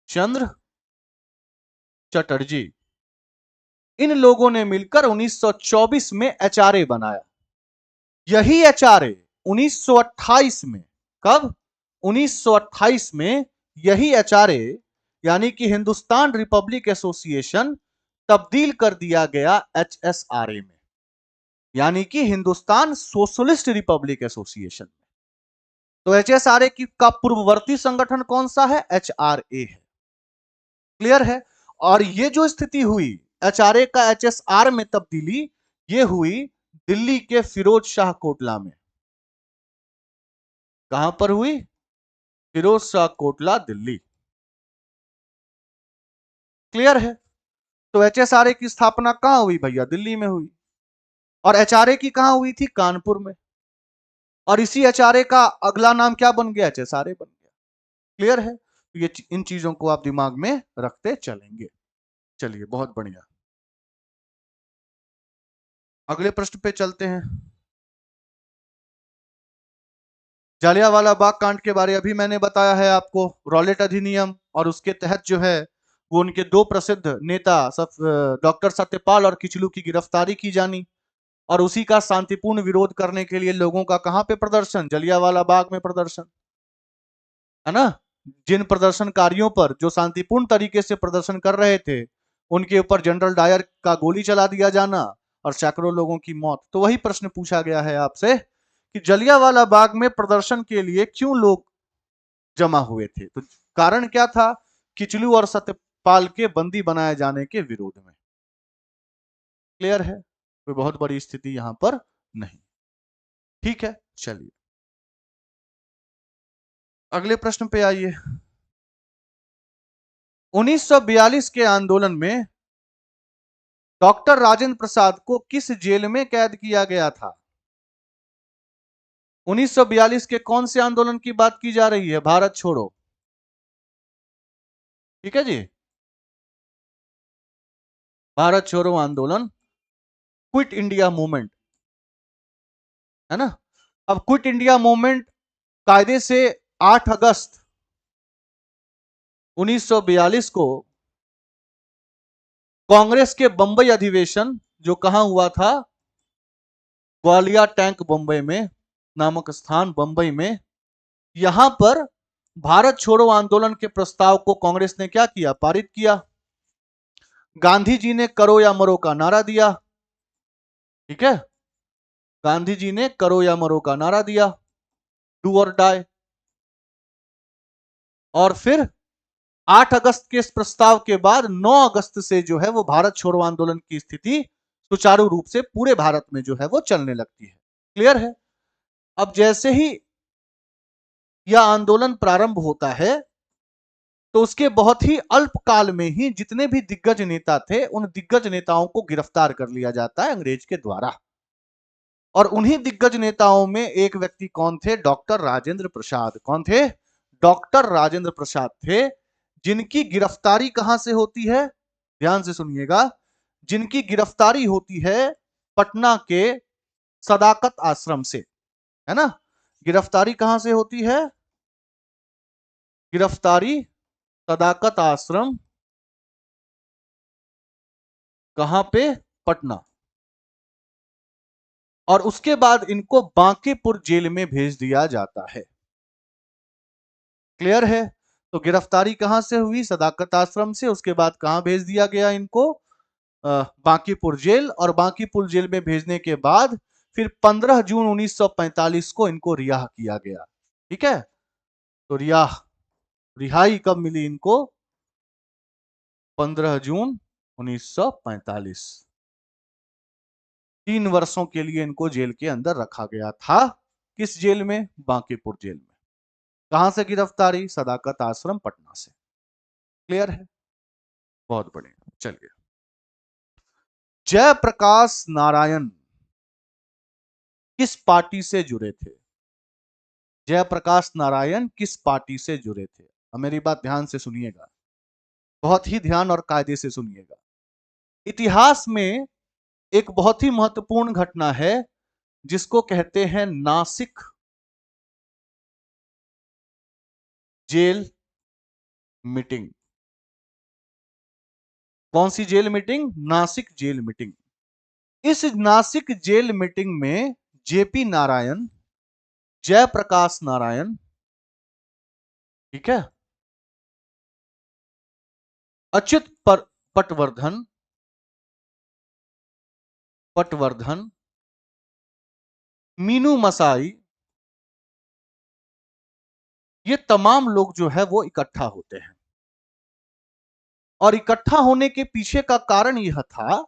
चंद्र चटर्जी। इन लोगों ने मिलकर 1924 में HRA बनाया। यही HRA 1928 में, कब? 1928 में यही HRA यानी कि हिंदुस्तान रिपब्लिक एसोसिएशन तब्दील कर दिया गया HSRA में, यानी कि हिंदुस्तान सोशलिस्ट रिपब्लिक एसोसिएशन। तो HSRA की का पूर्ववर्ती संगठन कौन सा है? HRA है। क्लियर है? और ये जो स्थिति हुई HRA का HSR में तब्दीली, ये हुई दिल्ली के फिरोज शाह कोटला में। कहां पर हुई? फिरोज शाह कोटला, दिल्ली। क्लियर है? तो HSRA की स्थापना कहां हुई भैया? दिल्ली में हुई। और HRA की कहां हुई थी? कानपुर में। और इसी HRA का अगला नाम क्या बन गया? HSRA बन गया। क्लियर है? तो ये इन चीजों को आप दिमाग में रखते चलेंगे। चलिए बहुत बढ़िया, अगले प्रश्न पे चलते हैं। जालियांवाला बाग कांड के बारे अभी मैंने बताया है आपको, रॉलेट अधिनियम, और उसके तहत जो है वो उनके दो प्रसिद्ध नेता डॉक्टर सत्यपाल और किचलू की गिरफ्तारी की जानी, और उसी का शांतिपूर्ण विरोध करने के लिए लोगों का कहां पे प्रदर्शन? जालियांवाला बाग में प्रदर्शन, है ना। जिन प्रदर्शनकारियों पर, जो शांतिपूर्ण तरीके से प्रदर्शन कर रहे थे, उनके ऊपर जनरल डायर का गोली चला दिया जाना और सैकड़ों लोगों की मौत। तो वही प्रश्न पूछा गया है आपसे कि जालियांवाला बाग में प्रदर्शन के लिए क्यों लोग जमा हुए थे? तो कारण क्या था? किचलू और सत्यपाल के बंदी बनाए जाने के विरोध में। क्लियर है? कोई बहुत बड़ी स्थिति यहां पर नहीं। ठीक है, चलिए अगले प्रश्न पे आइए। 1942 के आंदोलन में डॉक्टर राजेंद्र प्रसाद को किस जेल में कैद किया गया था? 1942 के कौन से आंदोलन की बात की जा रही है? भारत छोड़ो। ठीक है जी, भारत छोड़ो आंदोलन, क्विट इंडिया मूवमेंट, है ना। अब क्विट इंडिया मूवमेंट कायदे से 8 अगस्त 1942 को कांग्रेस के बंबई अधिवेशन, जो कहां हुआ था? ग्वालिया टैंक बंबई में नामक स्थान बंबई में, यहां पर भारत छोड़ो आंदोलन के प्रस्ताव को कांग्रेस ने क्या किया? पारित किया। गांधी जी ने करो या मरो का नारा दिया। ठीक है, गांधी जी ने करो या मरो का नारा दिया, डू और डाई। और फिर 8 अगस्त के इस प्रस्ताव के बाद 9 अगस्त से जो है वो भारत छोड़ो आंदोलन की स्थिति सुचारू रूप से पूरे भारत में जो है वो चलने लगती है। क्लियर है? अब जैसे ही यह आंदोलन प्रारंभ होता है तो उसके बहुत ही अल्पकाल में ही जितने भी दिग्गज नेता थे उन दिग्गज नेताओं को गिरफ्तार कर लिया जाता है अंग्रेज के द्वारा। और उन्हीं दिग्गज नेताओं में एक व्यक्ति कौन थे? डॉक्टर राजेंद्र प्रसाद। कौन थे? डॉक्टर राजेंद्र प्रसाद थे, जिनकी गिरफ्तारी कहां से होती है? ध्यान से सुनिएगा। जिनकी गिरफ्तारी होती है पटना के सदाकत आश्रम से, है ना। गिरफ्तारी कहां से होती है? गिरफ्तारी सदाकत आश्रम, कहां पे? पटना। और उसके बाद इनको बांकीपुर जेल में भेज दिया जाता है। क्लियर है? तो गिरफ्तारी कहां से हुई? सदाकत आश्रम से। उसके बाद कहां भेज दिया गया इनको? बांकीपुर जेल। और बांकीपुर जेल में भेजने के बाद फिर 15 जून 1945 को इनको रिहा किया गया। ठीक है। तो रिहाई कब मिली इनको? 15 जून 1945। 3 वर्षों के लिए इनको जेल के अंदर रखा गया था। किस जेल में? बांकीपुर जेल में। कहां से गिरफ्तारी? सदाकत आश्रम पटना से। क्लियर है? बहुत बढ़िया। चलिए, जयप्रकाश नारायण किस पार्टी से जुड़े थे? जयप्रकाश नारायण किस पार्टी से जुड़े थे? अब मेरी बात ध्यान से सुनिएगा, बहुत ही ध्यान और कायदे से सुनिएगा। इतिहास में एक बहुत ही महत्वपूर्ण घटना है जिसको कहते हैं नासिक जेल मीटिंग। कौन सी jail meeting? Nashik jail meeting. इस नासिक जेल मीटिंग में जेपी नारायण, जयप्रकाश नारायण, ठीक है, अच्युत पटवर्धन, मीनू मसाई, ये तमाम लोग जो है वो इकट्ठा होते हैं। और इकट्ठा होने के पीछे का कारण यह था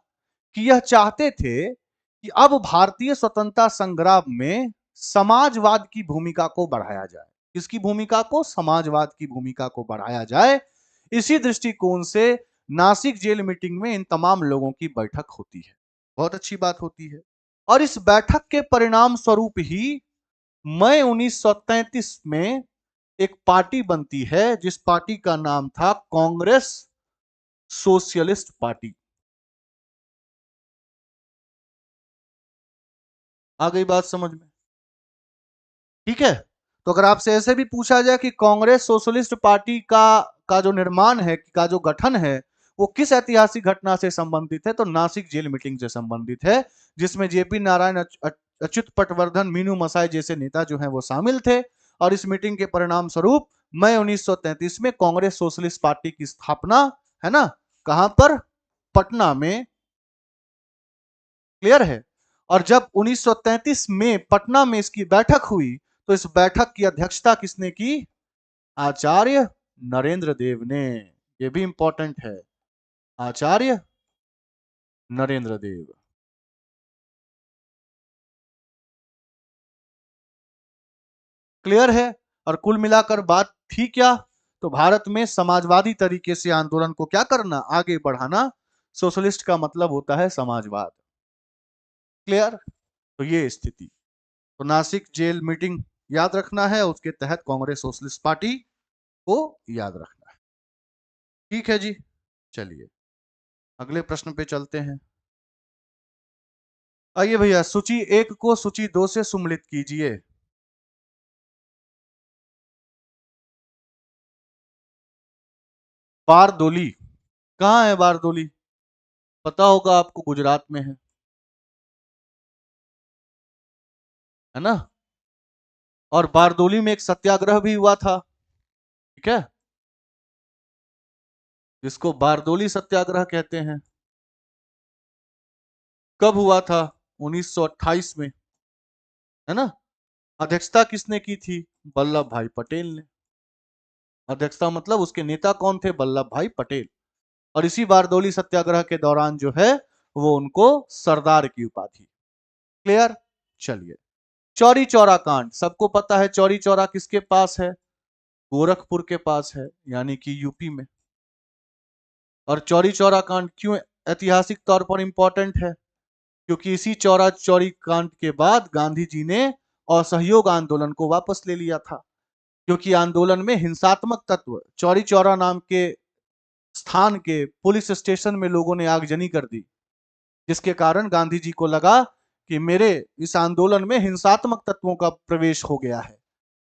कि यह चाहते थे कि अब भारतीय स्वतंत्रता संग्राम में समाजवाद की भूमिका को बढ़ाया जाए। किसकी भूमिका को? समाजवाद की भूमिका को बढ़ाया जाए। इसी दृष्टिकोण से नासिक जेल मीटिंग में इन तमाम लोगों की बैठक होती है। बहुत अच्छी बात होती है। और इस बैठक के परिणाम स्वरूप ही मई 1933 में एक पार्टी बनती है जिस पार्टी का नाम था कांग्रेस सोशलिस्ट पार्टी। आ गई बात समझ में? ठीक है। तो अगर आपसे ऐसे भी पूछा जाए कि कांग्रेस सोशलिस्ट पार्टी का जो निर्माण है, का जो गठन है, वो किस ऐतिहासिक घटना से संबंधित है, तो नासिक जेल मीटिंग से संबंधित है, जिसमें जेपी नारायण, अच्युत पटवर्धन, मीनू मसाई जैसे नेता जो हैं वो शामिल थे। और इस मीटिंग के परिणाम स्वरूप मई 1933 में कांग्रेस सोशलिस्ट पार्टी की स्थापना, है ना, कहां पर? पटना में। क्लियर है? और जब 1933 में पटना में इसकी बैठक हुई तो इस बैठक की अध्यक्षता किसने की? आचार्य नरेंद्र देव ने। यह भी इंपॉर्टेंट है, आचार्य नरेंद्र देव। क्लियर है? और कुल मिलाकर बात थी क्या? तो भारत में समाजवादी तरीके से आंदोलन को क्या करना? आगे बढ़ाना। सोशलिस्ट का मतलब होता है समाजवाद। क्लियर? तो ये स्थिति। तो नासिक जेल मीटिंग याद रखना है, उसके तहत कांग्रेस सोशलिस्ट पार्टी को याद रखना है। ठीक है जी। चलिए अगले प्रश्न पे चलते हैं। आइए भैया, सूची 1 को सूची 2 से सम्मिलित कीजिए। बारदोली कहाँ है? बारदोली पता होगा आपको, गुजरात में है ना। और बारदोली में एक सत्याग्रह भी हुआ था, ठीक है, जिसको बारदोली सत्याग्रह कहते हैं। कब हुआ था? 1928 में, है ना। अध्यक्षता किसने की थी? वल्लभ भाई पटेल ने। अध्यक्षता मतलब उसके नेता कौन थे? वल्लभ भाई पटेल। और इसी बारदोली सत्याग्रह के दौरान जो है वो उनको सरदार की उपाधि। क्लियर? चलिए, चौरी चौरा कांड सबको पता है। चौरी चौरा किसके पास है? गोरखपुर के पास है, यानी कि यूपी में। और चौरी चौरा कांड क्यों ऐतिहासिक तौर पर इंपॉर्टेंट है? क्योंकि इसी चौरा चौरी कांड के बाद गांधी जी ने असहयोग आंदोलन को वापस ले लिया था, क्योंकि आंदोलन में हिंसात्मक तत्व चौरी चौरा नाम के स्थान के पुलिस स्टेशन में लोगों ने आगजनी कर दी, जिसके कारण गांधी जी को लगा कि मेरे इस आंदोलन में हिंसात्मक तत्वों का प्रवेश हो गया है,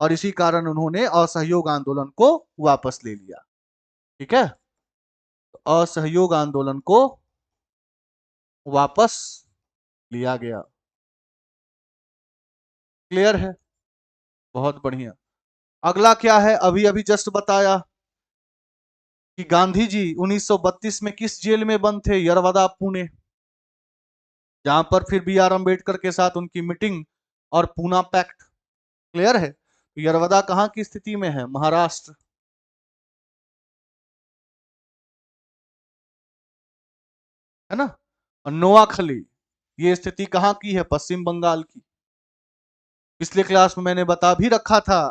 और इसी कारण उन्होंने असहयोग आंदोलन को वापस ले लिया। ठीक है, तो असहयोग आंदोलन को वापस लिया गया। क्लियर है? बहुत बढ़िया। अगला क्या है? अभी अभी जस्ट बताया कि गांधी जी 1932 में किस जेल में बंद थे? यरवदा, पुणे, जहां पर फिर बी आर अम्बेडकर के साथ उनकी मीटिंग और पूना पैक्ट। क्लियर है? यरवदा कहां की स्थिति में है? महाराष्ट्र। है ना? और नोआखली, ये स्थिति कहां की है? पश्चिम बंगाल की। पिछले क्लास में मैंने बता भी रखा था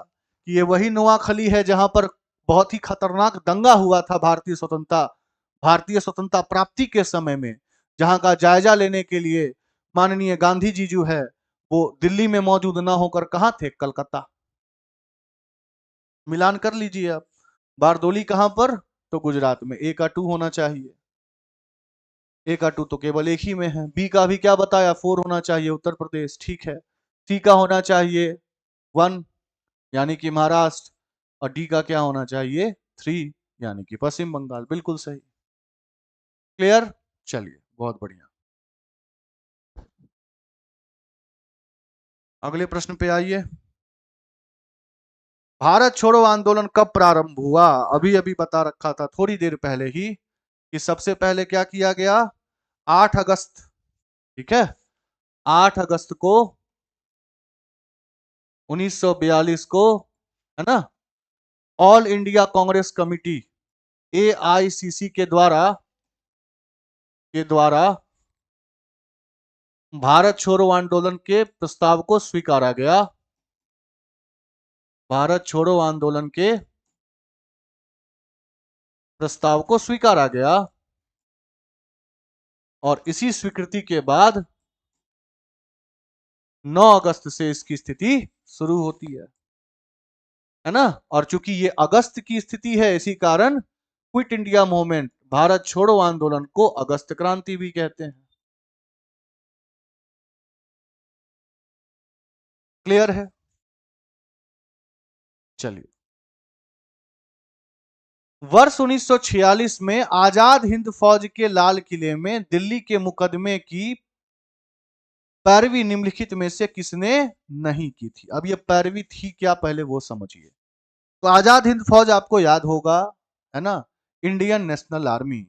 कि ये वही नोआखली है जहां पर बहुत ही खतरनाक दंगा हुआ था भारतीय स्वतंत्रता प्राप्ति के समय में, जहां का जायजा लेने के लिए माननीय गांधी जी जो है वो दिल्ली में मौजूद ना होकर कहां थे? कलकत्ता। मिलान कर लीजिए आप। बारदोली कहां पर? तो गुजरात में। ए का 2 होना चाहिए। ए का 2 तो केवल एक ही में है। बी का भी क्या बताया? 4 होना चाहिए, उत्तर प्रदेश। ठीक है। सी का होना चाहिए 1, यानी कि महाराष्ट्र। और डी का क्या होना चाहिए? 3, यानी कि पश्चिम बंगाल। बिल्कुल सही। क्लियर? चलिए, बहुत बढ़िया। अगले प्रश्न पे आइए। भारत छोड़ो आंदोलन कब प्रारंभ हुआ? अभी अभी बता रखा था थोड़ी देर पहले ही कि सबसे पहले क्या किया गया? 8 अगस्त। ठीक है, 8 अगस्त को 1942 को, है ना, all India Congress committee AICC के द्वारा भारत छोड़ो आंदोलन के प्रस्ताव को स्वीकारा गया। भारत छोड़ो आंदोलन के प्रस्ताव को स्वीकारा गया, और इसी स्वीकृति के बाद 9 अगस्त से इसकी स्थिति शुरू होती है ना। और चूंकि ये अगस्त की स्थिति है, इसी कारण क्विट इंडिया मूवमेंट, भारत छोड़ो आंदोलन को अगस्त क्रांति भी कहते हैं। क्लियर है? चलिए, वर्ष 1946 में आजाद हिंद फौज के लाल किले में दिल्ली के मुकदमे की पैरवी निम्नलिखित में से किसने नहीं की थी? अब ये पैरवी थी क्या, पहले वो समझिए। तो आजाद हिंद फौज आपको याद होगा, है ना, इंडियन नेशनल आर्मी।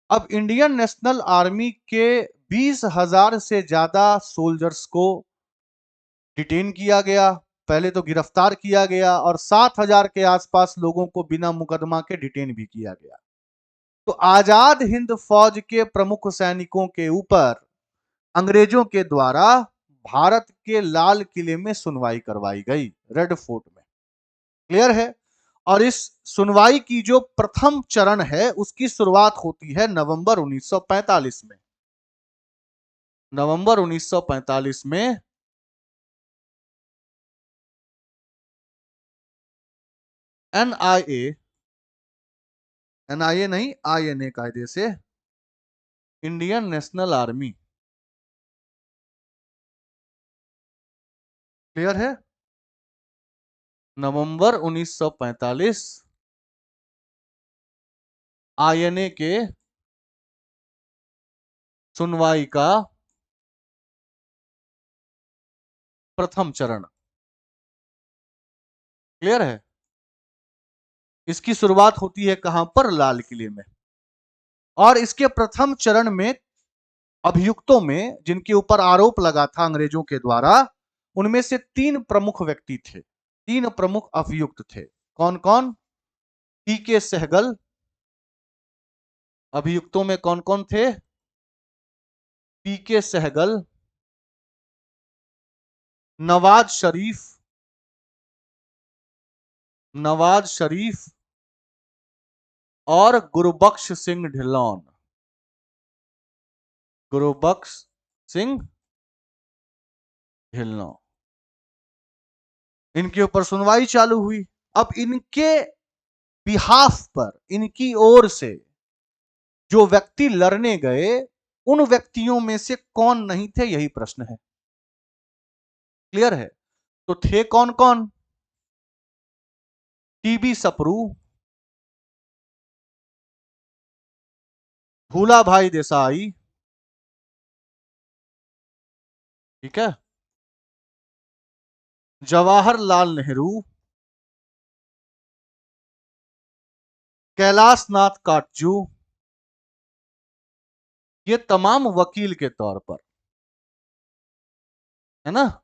अब इंडियन नेशनल आर्मी के 20,000 से ज्यादा सोल्जर्स को डिटेन किया गया, पहले तो गिरफ्तार किया गया, और 7,000 के आसपास लोगों को बिना मुकदमा के डिटेन भी किया गया। तो आजाद हिंद फौज के प्रमुख सैनिकों के ऊपर अंग्रेजों के द्वारा भारत के लाल किले में सुनवाई करवाई गई, रेड फोर्ट में। क्लियर है? और इस सुनवाई की जो प्रथम चरण है उसकी शुरुआत होती है नवंबर 1945 में। नवंबर 1945 में एनआईए, एनआईए नहीं, आईएनए कायदे से, इंडियन नेशनल आर्मी। क्लियर है? नवंबर 1945 आईएनए के सुनवाई का प्रथम चरण। क्लियर है? इसकी शुरुआत होती है कहां पर? लाल किले में। और इसके प्रथम चरण में अभियुक्तों में जिनके ऊपर आरोप लगा था अंग्रेजों के द्वारा, उनमें से 3 प्रमुख व्यक्ति थे, 3 प्रमुख अभियुक्त थे। कौन कौन? पी के सहगल। अभियुक्तों में कौन कौन थे? पी के सहगल, नवाज शरीफ, नवाज शरीफ और गुरबख्श सिंह ढिल्लोन। गुरबख्श सिंह ढिल्लोन, इनके ऊपर सुनवाई चालू हुई। अब इनके बिहाफ पर, इनकी ओर से जो व्यक्ति लड़ने गए, उन व्यक्तियों में से कौन नहीं थे, यही प्रश्न है। क्लियर है? तो थे कौन कौन? टीबी सप्रू, भूला भाई देसाई, ठीक है, जवाहरलाल नेहरू, कैलाश नाथ काटजू, ये तमाम वकील के तौर पर, है ना।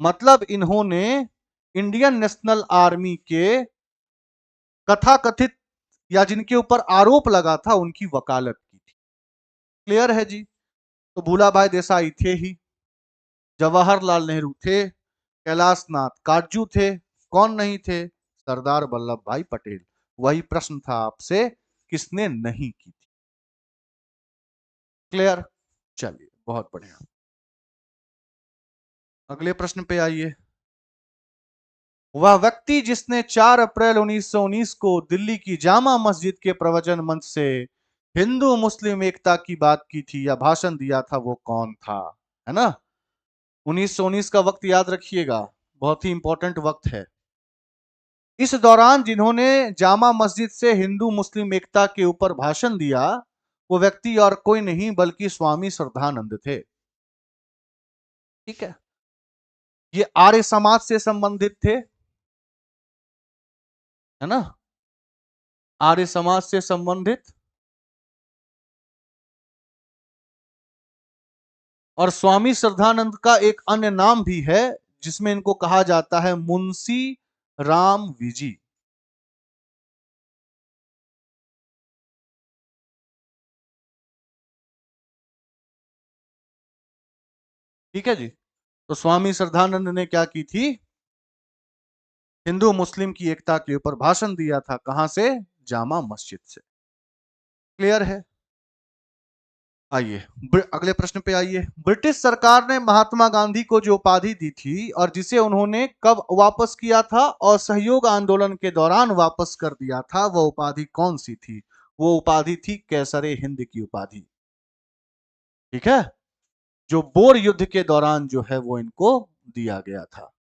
मतलब इन्होंने इंडियन नेशनल आर्मी के कथाकथित या जिनके ऊपर आरोप लगा था उनकी वकालत की थी। क्लियर है जी? तो भूला भाई देसाई थे ही, जवाहरलाल नेहरू थे, कैलाश नाथ काटजू थे, कौन नहीं थे? सरदार वल्लभ भाई पटेल। वही प्रश्न था आपसे, किसने नहीं की थी। क्लियर? चलिए, बहुत बढ़िया। अगले प्रश्न पे आइए। वह व्यक्ति जिसने 4 अप्रैल 1919 को दिल्ली की जामा मस्जिद के प्रवचन मंच से हिंदू मुस्लिम एकता की बात की थी या भाषण दिया था, वो कौन था? है ना। 1919 का वक्त याद रखिएगा, बहुत ही इंपॉर्टेंट वक्त है। इस दौरान जिन्होंने जामा मस्जिद से हिंदू मुस्लिम एकता के ऊपर भाषण दिया, वो व्यक्ति और कोई नहीं बल्कि स्वामी श्रद्धानंद थे। ठीक है, ये आर्य समाज से संबंधित थे, है ना, आर्य समाज से संबंधित। और स्वामी श्रद्धानंद का एक अन्य नाम भी है जिसमें इनको कहा जाता है मुंशी राम विजी। ठीक है जी। तो स्वामी श्रद्धानंद ने क्या की थी? हिंदू मुस्लिम की एकता के ऊपर भाषण दिया था। कहां से? जामा मस्जिद से। क्लियर है? आइए अगले प्रश्न पे आइए। ब्रिटिश सरकार ने महात्मा गांधी को जो उपाधि दी थी और जिसे उन्होंने कब वापस किया था और सहयोग आंदोलन के दौरान वापस कर दिया था, वह उपाधि कौन सी थी? वो उपाधि थी कैसरे हिंद की उपाधि। ठीक है, जो बोर युद्ध के दौरान जो है वो इनको दिया गया था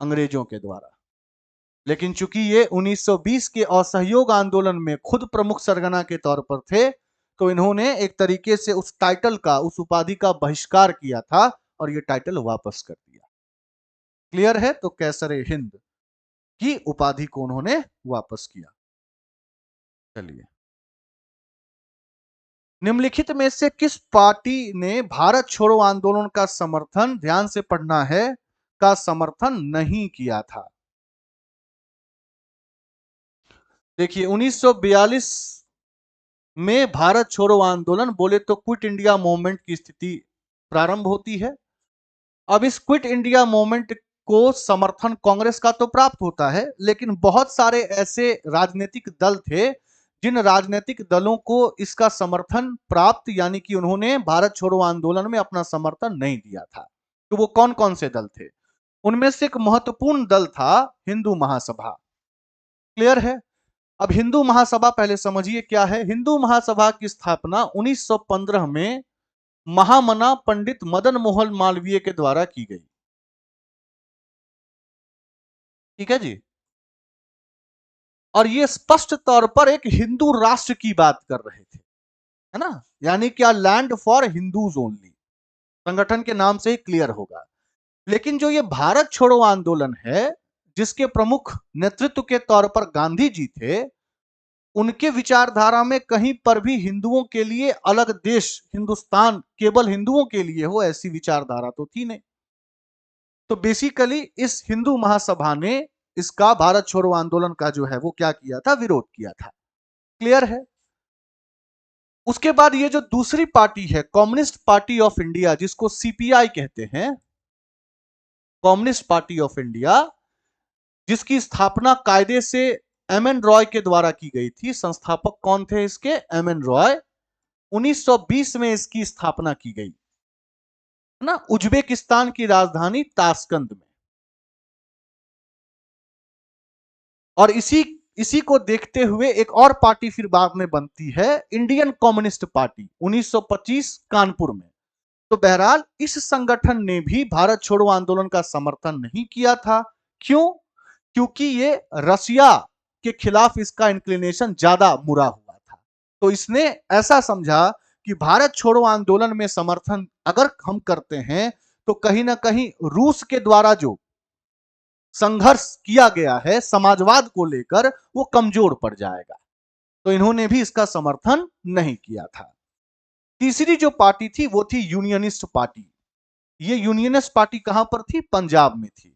अंग्रेजों के द्वारा। लेकिन चूंकि ये 1920 के असहयोग आंदोलन में खुद प्रमुख सरगना के तौर पर थे, तो इन्होंने एक तरीके से उस टाइटल का, उस उपाधि का बहिष्कार किया था और ये टाइटल वापस कर दिया। क्लियर है? तो कैसरे हिंद की उपाधि को उन्होंने वापस किया। चलिए, निम्नलिखित में से किस पार्टी ने भारत छोड़ो आंदोलन का समर्थन, ध्यान से पढ़ना है, का समर्थन नहीं किया था? देखिए, 1942 में भारत छोड़ो आंदोलन बोले तो क्विट इंडिया मूवमेंट की स्थिति प्रारंभ होती है। अब इस क्विट इंडिया मूवमेंट को समर्थन कांग्रेस का तो प्राप्त होता है, लेकिन बहुत सारे ऐसे राजनीतिक दल थे जिन राजनीतिक दलों को इसका समर्थन प्राप्त, यानी कि उन्होंने भारत छोड़ो आंदोलन में अपना समर्थन नहीं दिया था। तो वो कौन कौन से दल थे? उनमें से एक महत्वपूर्ण दल था हिंदू महासभा। क्लियर है? अब हिंदू महासभा पहले समझिए क्या है। हिंदू महासभा की स्थापना 1915 में महामना पंडित मदन मोहन मालवीय के द्वारा की गई। ठीक है जी। और ये स्पष्ट तौर पर एक हिंदू राष्ट्र की बात कर रहे थे, है ना, यानी क्या, लैंड फॉर हिंदूज ओनली, संगठन के नाम से ही क्लियर होगा। लेकिन जो ये भारत छोड़ो आंदोलन है, जिसके प्रमुख नेतृत्व के तौर पर गांधी जी थे, उनके विचारधारा में कहीं पर भी हिंदुओं के लिए अलग देश, हिंदुस्तान केवल हिंदुओं के लिए हो, ऐसी विचारधारा तो थी नहीं। तो बेसिकली इस हिंदू महासभा ने इसका, भारत छोड़ो आंदोलन का जो है वो क्या किया था? विरोध किया था। क्लियर है? उसके बाद ये जो दूसरी पार्टी है, कम्युनिस्ट पार्टी ऑफ इंडिया, जिसको सीपीआई कहते हैं, कम्युनिस्ट पार्टी ऑफ इंडिया, जिसकी स्थापना कायदे से एम एन रॉय के द्वारा की गई थी। संस्थापक कौन थे इसके? M N Roy. 1920 में इसकी स्थापना की गई, है ना, उज्बेकिस्तान की राजधानी ताशकंद में। और इसी इसी को देखते हुए एक और पार्टी फिर बाद में बनती है, इंडियन कम्युनिस्ट पार्टी, 1925 कानपुर में। तो बहरहाल इस संगठन ने भी भारत छोड़ो आंदोलन का समर्थन नहीं किया था। क्यों? क्योंकि ये रसिया के खिलाफ इसका इंक्लिनेशन ज्यादा मुड़ा हुआ था। तो इसने ऐसा समझा कि भारत छोड़ो आंदोलन में समर्थन अगर हम करते हैं तो कहीं ना कहीं रूस के द्वारा जो संघर्ष किया गया है समाजवाद को लेकर वो कमजोर पड़ जाएगा। तो इन्होंने भी इसका समर्थन नहीं किया था। तीसरी जो पार्टी थी वो थी यूनियनिस्ट पार्टी। ये यूनियनिस्ट पार्टी कहां पर थी? पंजाब में थी।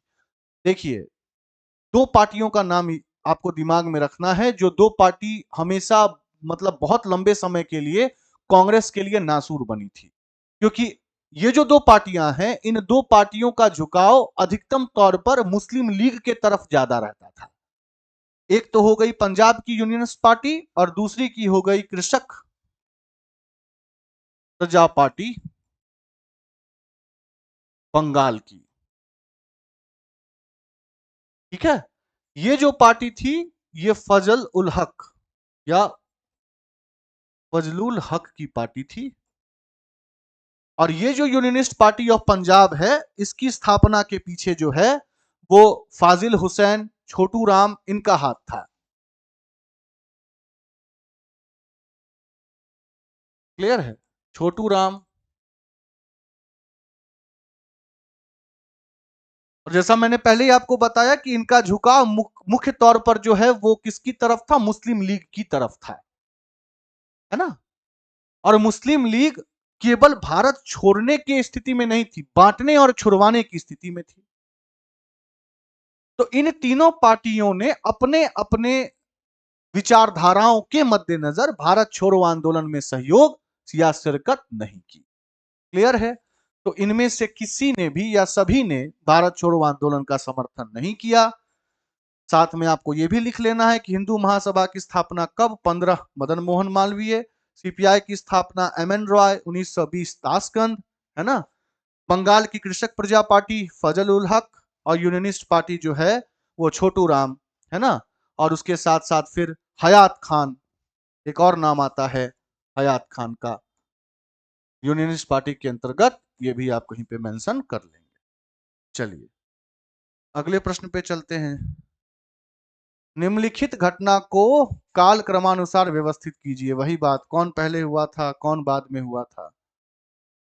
देखिए, दो पार्टियों का नाम आपको दिमाग में रखना है, जो दो पार्टी हमेशा मतलब बहुत लंबे समय के लिए कांग्रेस के लिए नासूर बनी थी। क्योंकि ये जो दो पार्टियां हैं, इन दो पार्टियों का झुकाव अधिकतम तौर पर मुस्लिम लीग के तरफ ज्यादा रहता था। एक तो हो गई पंजाब की यूनियनिस्ट पार्टी और दूसरी की हो गई कृषक प्रजा पार्टी बंगाल की। ठीक है, ये जो पार्टी थी ये फजल उल हक या फजलुल हक की पार्टी थी। और ये जो यूनियनिस्ट पार्टी ऑफ पंजाब है, इसकी स्थापना के पीछे जो है वो फाजिल हुसैन, छोटू राम, इनका हाथ था। क्लियर है? छोटू राम। और जैसा मैंने पहले ही आपको बताया कि इनका झुकाव मुख्य तौर पर जो है वो किसकी तरफ था? मुस्लिम लीग की तरफ था, है ना। और मुस्लिम लीग केवल भारत छोड़ने की स्थिति में नहीं थी, बांटने और छुड़वाने की स्थिति में थी। तो इन तीनों पार्टियों ने अपने अपने विचारधाराओं के मद्देनजर भारत छोड़ो आंदोलन में सहयोग या शिरकत नहीं की। क्लियर है? तो इनमें से किसी ने भी या सभी ने भारत छोड़ो आंदोलन का समर्थन नहीं किया। साथ में आपको यह भी लिख लेना है कि हिंदू महासभा की स्थापना कब? 15 मदन मोहन मालवीय। सीपीआई की स्थापना एम एन रॉय, 1920 ताशकंद, है ना। बंगाल की कृषक प्रजा पार्टी फजल उल हक, और यूनियनिस्ट पार्टी जो है वो छोटू राम, है ना। और उसके साथ साथ फिर हयात खान, एक और नाम आता है हयात खान का, यूनियनिस्ट पार्टी के अंतर्गत। ये भी आप कहीं पे मेंशन कर लेंगे। चलिए अगले प्रश्न पे चलते हैं। निम्नलिखित घटना को काल क्रमानुसार व्यवस्थित कीजिए। वही बात, कौन पहले हुआ था, कौन बाद में हुआ था।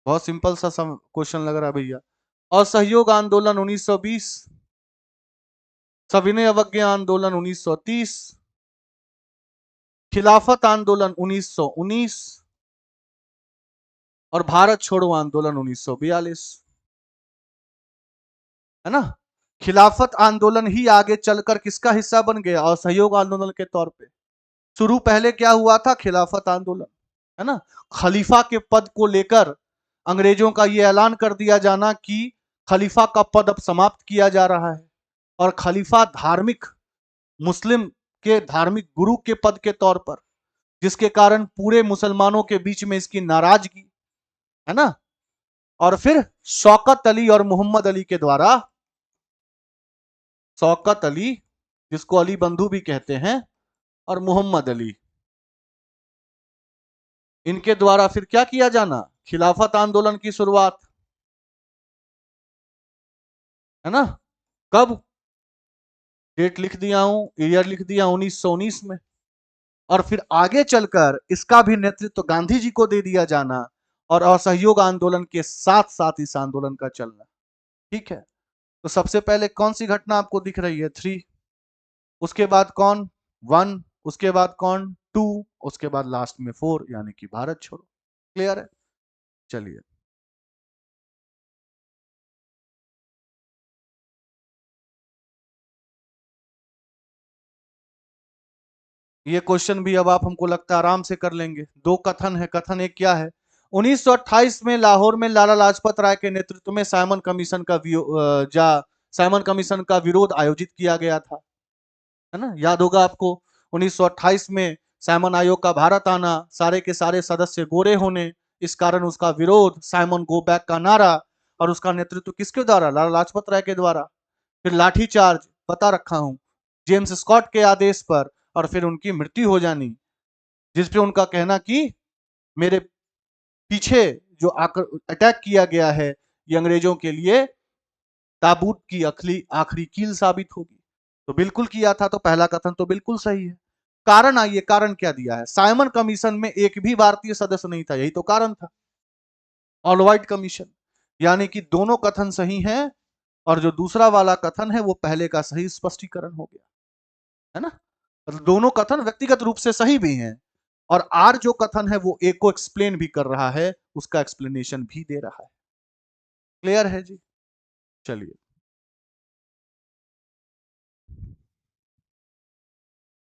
बहुत सिंपल सा क्वेश्चन लग रहा है भैया। असहयोग आंदोलन 1920, सविनय अवज्ञा आंदोलन 1930, खिलाफत आंदोलन 1919 और भारत छोड़ो आंदोलन 1942, है ना। खिलाफत आंदोलन ही आगे चलकर किसका हिस्सा बन गया? असहयोग आंदोलन के तौर पे। शुरू पहले क्या हुआ था? खिलाफत आंदोलन, है ना। खलीफा के पद को लेकर अंग्रेजों का यह ऐलान कर दिया जाना कि खलीफा का पद अब समाप्त किया जा रहा है, और खलीफा धार्मिक मुस्लिम के धार्मिक गुरु के पद के तौर पर, जिसके कारण पूरे मुसलमानों के बीच में इसकी नाराजगी, है ना। और फिर शौकत अली और मोहम्मद अली के द्वारा, शौकत अली जिसको अली बंधु भी कहते हैं और मोहम्मद अली, इनके द्वारा फिर क्या किया जाना? खिलाफत आंदोलन की शुरुआत, है ना। कब? डेट लिख दिया हूं, ईयर लिख दिया 1919 में। और फिर आगे चलकर इसका भी नेतृत्व गांधी जी को दे दिया जाना, और असहयोग आंदोलन के साथ साथ इस आंदोलन का चलना। ठीक है, तो सबसे पहले कौन सी घटना आपको दिख रही है? 3, उसके बाद कौन? 1, उसके बाद कौन? 2, उसके बाद लास्ट में 4, यानी कि भारत छोड़ो। क्लियर है? चलिए ये क्वेश्चन भी अब आप हमको लगता है आराम से कर लेंगे। दो कथन है। कथन एक क्या है? 1928 में लाहौर में लाला लाजपत राय के नेतृत्व में साइमन कमीशन का साइमन कमीशन का विरोध आयोजित किया गया था, है ना, याद होगा आपको। 1928 में साइमन आयोग का भारत आना, सारे के सारे सदस्य गोरे होने, इस कारण उसका विरोध, साइमन गो बैक का नारा, और उसका नेतृत्व किसके द्वारा, लाला लाजपत राय के द्वारा। फिर लाठीचार्ज बता रखा हूं, जेम्स स्कॉट के आदेश पर, और फिर उनकी मृत्यु हो जानी, जिसपे उनका कहना कि मेरे पीछे जो अटैक किया गया है ये अंग्रेजों के लिए ताबूत की आखिरी कील साबित होगी। तो बिल्कुल किया था, तो पहला कथन तो बिल्कुल सही है। कारण आइए, कारण क्या दिया है, साइमन कमीशन में एक भी भारतीय सदस्य नहीं था, यही तो कारण था, ऑल वाइट कमीशन। यानी कि दोनों कथन सही हैं, और जो दूसरा वाला कथन है वो पहले का सही स्पष्टीकरण हो गया, है ना। मतलब दोनों कथन व्यक्तिगत रूप से सही भी हैं, और आर जो कथन है वो एक को एक्सप्लेन भी कर रहा है, उसका एक्सप्लेनेशन भी दे रहा है। क्लियर है जी। चलिए,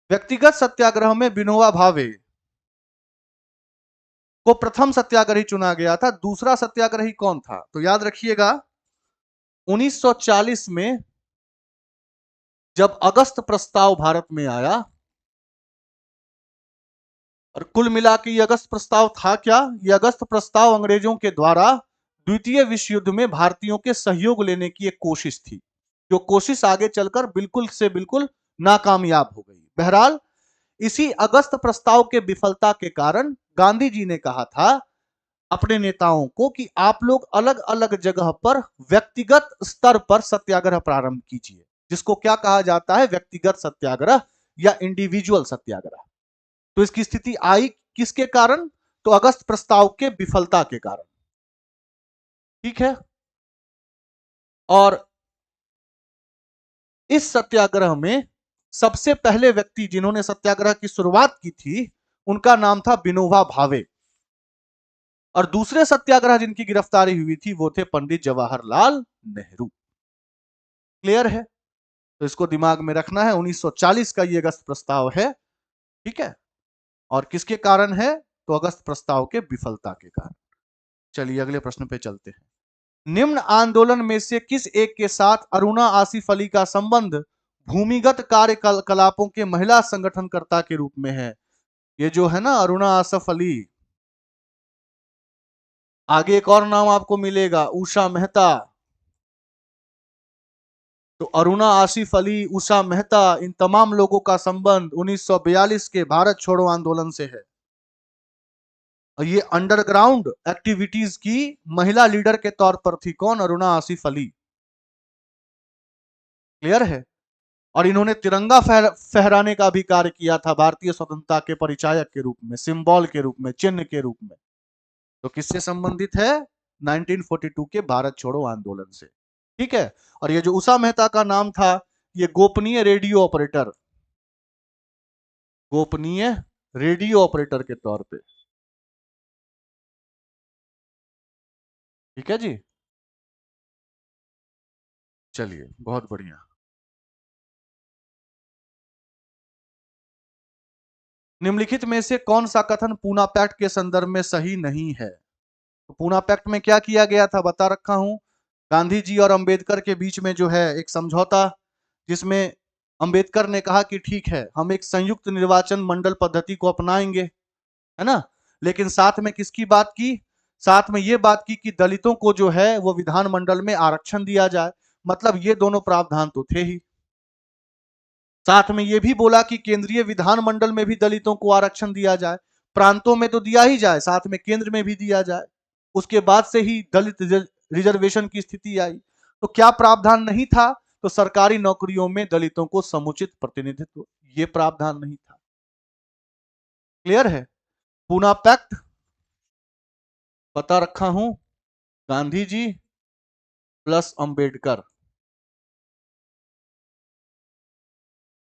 व्यक्तिगत सत्याग्रह में विनोबा भावे को प्रथम सत्याग्रही चुना गया था। दूसरा सत्याग्रही कौन था, तो याद रखिएगा 1940 में जब अगस्त प्रस्ताव भारत में आया, और कुल मिला के ये अगस्त प्रस्ताव था क्या, ये अगस्त प्रस्ताव अंग्रेजों के द्वारा द्वितीय विश्व युद्ध में भारतीयों के सहयोग लेने की एक कोशिश थी, जो कोशिश आगे चलकर बिल्कुल से बिल्कुल नाकामयाब हो गई। बहरहाल इसी अगस्त प्रस्ताव के विफलता के कारण गांधी जी ने कहा था अपने नेताओं को कि आप लोग अलग अलग जगह पर व्यक्तिगत स्तर पर सत्याग्रह प्रारंभ कीजिए, जिसको क्या कहा जाता है, व्यक्तिगत सत्याग्रह या इंडिविजुअल सत्याग्रह। तो इसकी स्थिति आई किसके कारण, तो अगस्त प्रस्ताव के विफलता के कारण, ठीक है। और इस सत्याग्रह में सबसे पहले व्यक्ति जिन्होंने सत्याग्रह की शुरुआत की थी उनका नाम था विनोबा भावे, और दूसरे सत्याग्रह जिनकी गिरफ्तारी हुई थी वो थे पंडित जवाहरलाल नेहरू। क्लियर है, तो इसको दिमाग में रखना है। 1940 का ये अगस्त प्रस्ताव है, ठीक है, और किसके कारण है, तो अगस्त प्रस्ताव के विफलता के कारण। चलिए अगले प्रश्न पे चलते हैं। निम्न आंदोलन में से किस एक के साथ अरुणा आसिफ अली का संबंध भूमिगत कार्यकलापों के महिला संगठनकर्ता के रूप में है। ये जो है ना अरुणा आसिफ अली, आगे एक और नाम आपको मिलेगा, उषा मेहता। तो अरुणा आसिफ अली, उषा मेहता, इन तमाम लोगों का संबंध 1942 के भारत छोड़ो आंदोलन से है। और ये अंडरग्राउंड एक्टिविटीज की महिला लीडर के तौर पर थी कौन, अरुणा आसिफ अली। क्लियर है, और इन्होंने तिरंगा फहराने का भी कार्य किया था भारतीय स्वतंत्रता के परिचायक के रूप में, सिंबल के रूप में, चिन्ह के रूप में। तो किससे संबंधित है, 1942 के भारत छोड़ो आंदोलन से, ठीक है। और ये जो उषा मेहता का नाम था, ये गोपनीय रेडियो ऑपरेटर, गोपनीय रेडियो ऑपरेटर के तौर पे, ठीक है जी। चलिए बहुत बढ़िया। निम्नलिखित में से कौन सा कथन पूना पैक्ट के संदर्भ में सही नहीं है। तो पूना पैक्ट में क्या किया गया था बता रखा हूं, गांधी जी और अंबेडकर के बीच में जो है एक समझौता, जिसमें अंबेडकर ने कहा कि ठीक है हम एक संयुक्त निर्वाचन मंडल पद्धति को अपनाएंगे, है ना, लेकिन साथ में किसकी बात की, साथ में ये बात की कि दलितों को जो है वो विधानमंडल में आरक्षण दिया जाए। मतलब ये दोनों प्रावधान तो थे ही, साथ में ये भी बोला कि केंद्रीय विधानमंडल में भी दलितों को आरक्षण दिया जाए, प्रांतों में तो दिया ही जाए, साथ में केंद्र में भी दिया जाए। उसके बाद से ही दलित रिजर्वेशन की स्थिति आई। तो क्या प्रावधान नहीं था, तो सरकारी नौकरियों में दलितों को समुचित प्रतिनिधित्व, ये प्रावधान नहीं था। क्लियर है, पूना पैक्ट बता रखा हूं, गांधी जी प्लस अंबेडकर,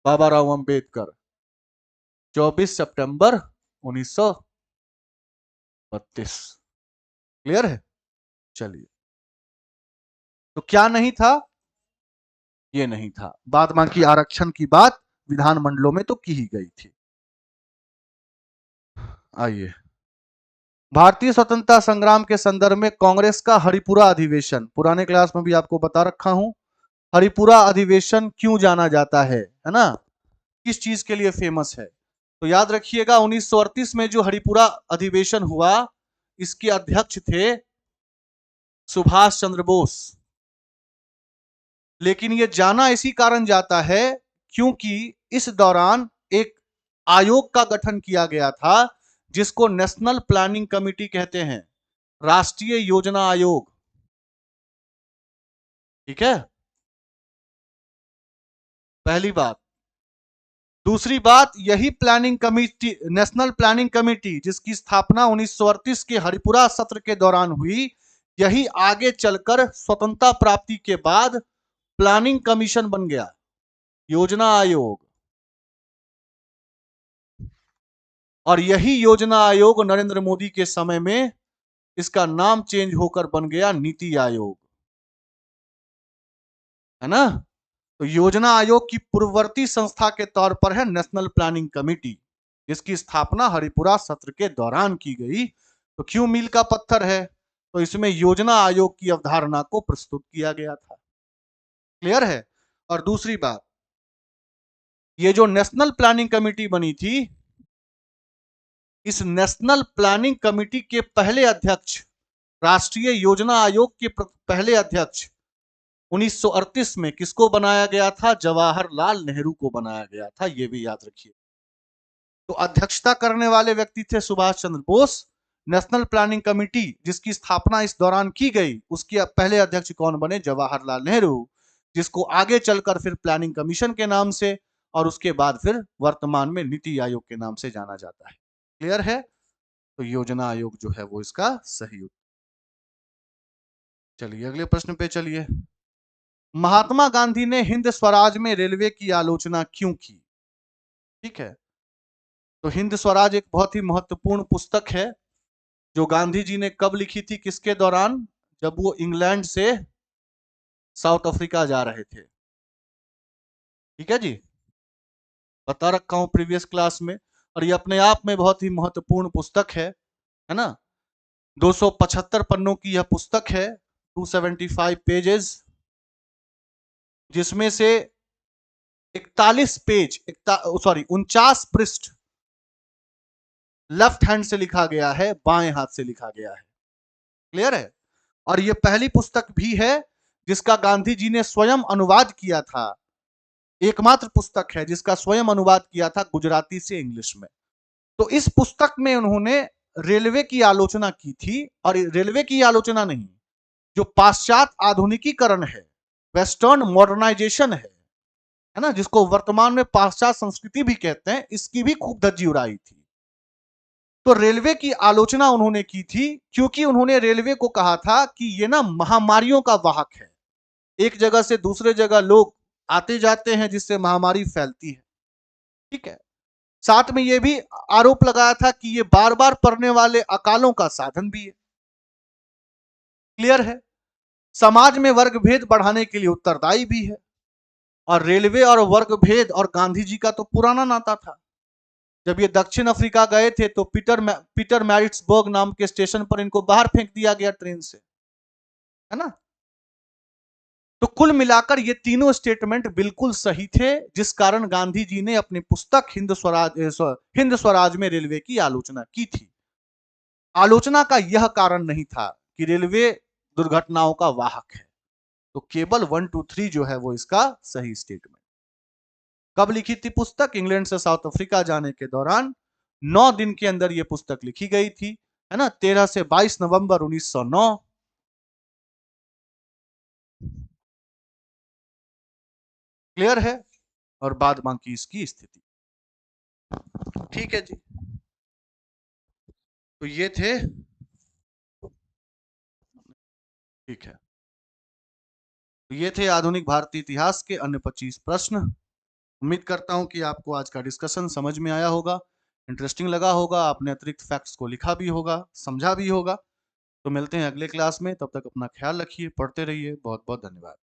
बाबा राव अंबेडकर, 24 सितंबर 1932। क्लियर है, चलिए। तो क्या नहीं था, ये नहीं था, बाद बाकी आरक्षण की बात विधानमंडलों में तो की ही गई थी। आइए, भारतीय स्वतंत्रता संग्राम के संदर्भ में कांग्रेस का हरिपुरा अधिवेशन, पुराने क्लास में भी आपको बता रखा हूं, हरिपुरा अधिवेशन क्यों जाना जाता है ना, किस चीज के लिए फेमस है? तो याद रखिएगा 1938 में जो हरिपुरा अधिवेशन हुआ, इसके अध्यक्ष थे सुभाष चंद्र बोस। लेकिन ये जाना इसी कारण जाता है क्योंकि इस दौरान एक आयोग का गठन किया गया था जिसको नेशनल प्लानिंग कमेटी कहते हैं, राष्ट्रीय योजना आयोग। ठीक है, पहली बात। दूसरी बात, यही planning committee, national planning committee जिसकी स्थापना 1938 के हरिपुरा सत्र के दौरान हुई, यही आगे चलकर स्वतंत्रता प्राप्ति के बाद प्लानिंग कमीशन बन गया, योजना आयोग। और यही योजना आयोग नरेंद्र मोदी के समय में इसका नाम चेंज होकर बन गया नीति आयोग, है ना। तो योजना आयोग की पूर्ववर्ती संस्था के तौर पर है नेशनल प्लानिंग कमेटी, जिसकी स्थापना हरिपुरा सत्र के दौरान की गई। तो क्यों मील का पत्थर है? तो इसमें योजना आयोग की अवधारणा को प्रस्तुत किया गया था। क्लियर है? और दूसरी बात, ये जो नेशनल प्लानिंग कमेटी बनी थी, इस नेशनल प्लानिंग कमेटी के पहले अध्यक्ष, राष्ट्रीय योजना आयोग के पहले अध्यक्ष 1938 में किसको बनाया गया था? जवाहरलाल नेहरू को बनाया गया था, यह भी याद रखिए। तो अध्यक्षता करने वाले व्यक्ति थे Subhash Chandra Bose. National planning committee जिसकी स्थापना इस दौरान की गई, उसके पहले अध्यक्ष कौन बने? जवाहरलाल नेहरू, जिसको आगे चलकर फिर प्लानिंग कमीशन के नाम से और उसके बाद फिर वर्तमान में नीति आयोग के नाम से जाना जाता है। क्लियर है? तो योजना आयोग जो है वो इसका सही उत्तर। चलिए अगले प्रश्न पे चलिए। महात्मा गांधी ने हिंद स्वराज में रेलवे की आलोचना क्यों की? ठीक है, तो हिंद स्वराज एक बहुत ही महत्वपूर्ण पुस्तक है जो गांधी जी ने कब लिखी थी, किसके दौरान? जब वो इंग्लैंड से साउथ अफ्रीका जा रहे थे। ठीक है जी, बता रखा हूं प्रीवियस क्लास में। और ये अपने आप में बहुत ही महत्वपूर्ण पुस्तक है ना। 275 पन्नों की यह पुस्तक है, 275 पेजेस, जिसमें से 41 पेज, 49 पृष्ठ लेफ्ट हैंड से लिखा गया है, बाएं हाथ से लिखा गया है। क्लियर है? और यह पहली पुस्तक भी है जिसका गांधी जी ने स्वयं अनुवाद किया था, एकमात्र पुस्तक है जिसका स्वयं अनुवाद किया था गुजराती से इंग्लिश में। तो इस पुस्तक में उन्होंने रेलवे की आलोचना की थी, और रेलवे की आलोचना नहीं, जो पाश्चात्य आधुनिकीकरण है, वेस्टर्न मॉडर्नाइजेशन है ना, जिसको वर्तमान में पाश्चात्य संस्कृति भी कहते हैं, इसकी भी खूब धज्जी उड़ाई थी। तो रेलवे की आलोचना उन्होंने की थी क्योंकि उन्होंने रेलवे को कहा था कि ये ना महामारियों का वाहक है, एक जगह से दूसरे जगह लोग आते जाते हैं जिससे महामारी फैलती है। ठीक है, साथ में यह भी आरोप लगाया था कि ये बार बार पड़ने वाले अकालों का साधन भी है। क्लियर है? समाज में वर्ग भेद बढ़ाने के लिए उत्तरदायी भी है। और रेलवे और वर्ग भेद और गांधी जी का तो पुराना नाता था। जब ये दक्षिण अफ्रीका गए थे तो पीटर मैरिट्सबर्ग नाम के स्टेशन पर इनको बाहर फेंक दिया गया ट्रेन से, है ना। तो कुल मिलाकर ये तीनों स्टेटमेंट बिल्कुल सही थे, जिस कारण गांधी जी ने अपनी पुस्तक हिंद स्वराज में रेलवे की आलोचना की थी। आलोचना का यह कारण नहीं था कि रेलवे दुर्घटनाओं का वाहक है। तो केवल 1, 2, 3 जो है वो इसका सही स्टेटमेंट। कब लिखी थी पुस्तक? इंग्लैंड से साउथ अफ्रीका जाने के दौरान 9 दिन के अंदर यह पुस्तक लिखी गई थी, है ना, 13 से 22 नवंबर 1909। क्लियर है? और बाद बाकी इसकी स्थिति। ठीक है जी, तो ये थे, ठीक है, तो ये थे आधुनिक भारतीय इतिहास के अन्य 25 प्रश्न। उम्मीद करता हूं कि आपको आज का डिस्कशन समझ में आया होगा, इंटरेस्टिंग लगा होगा, आपने अतिरिक्त फैक्ट्स को लिखा भी होगा, समझा भी होगा। तो मिलते हैं अगले क्लास में, तब तक अपना ख्याल रखिए, पढ़ते रहिए। बहुत बहुत धन्यवाद।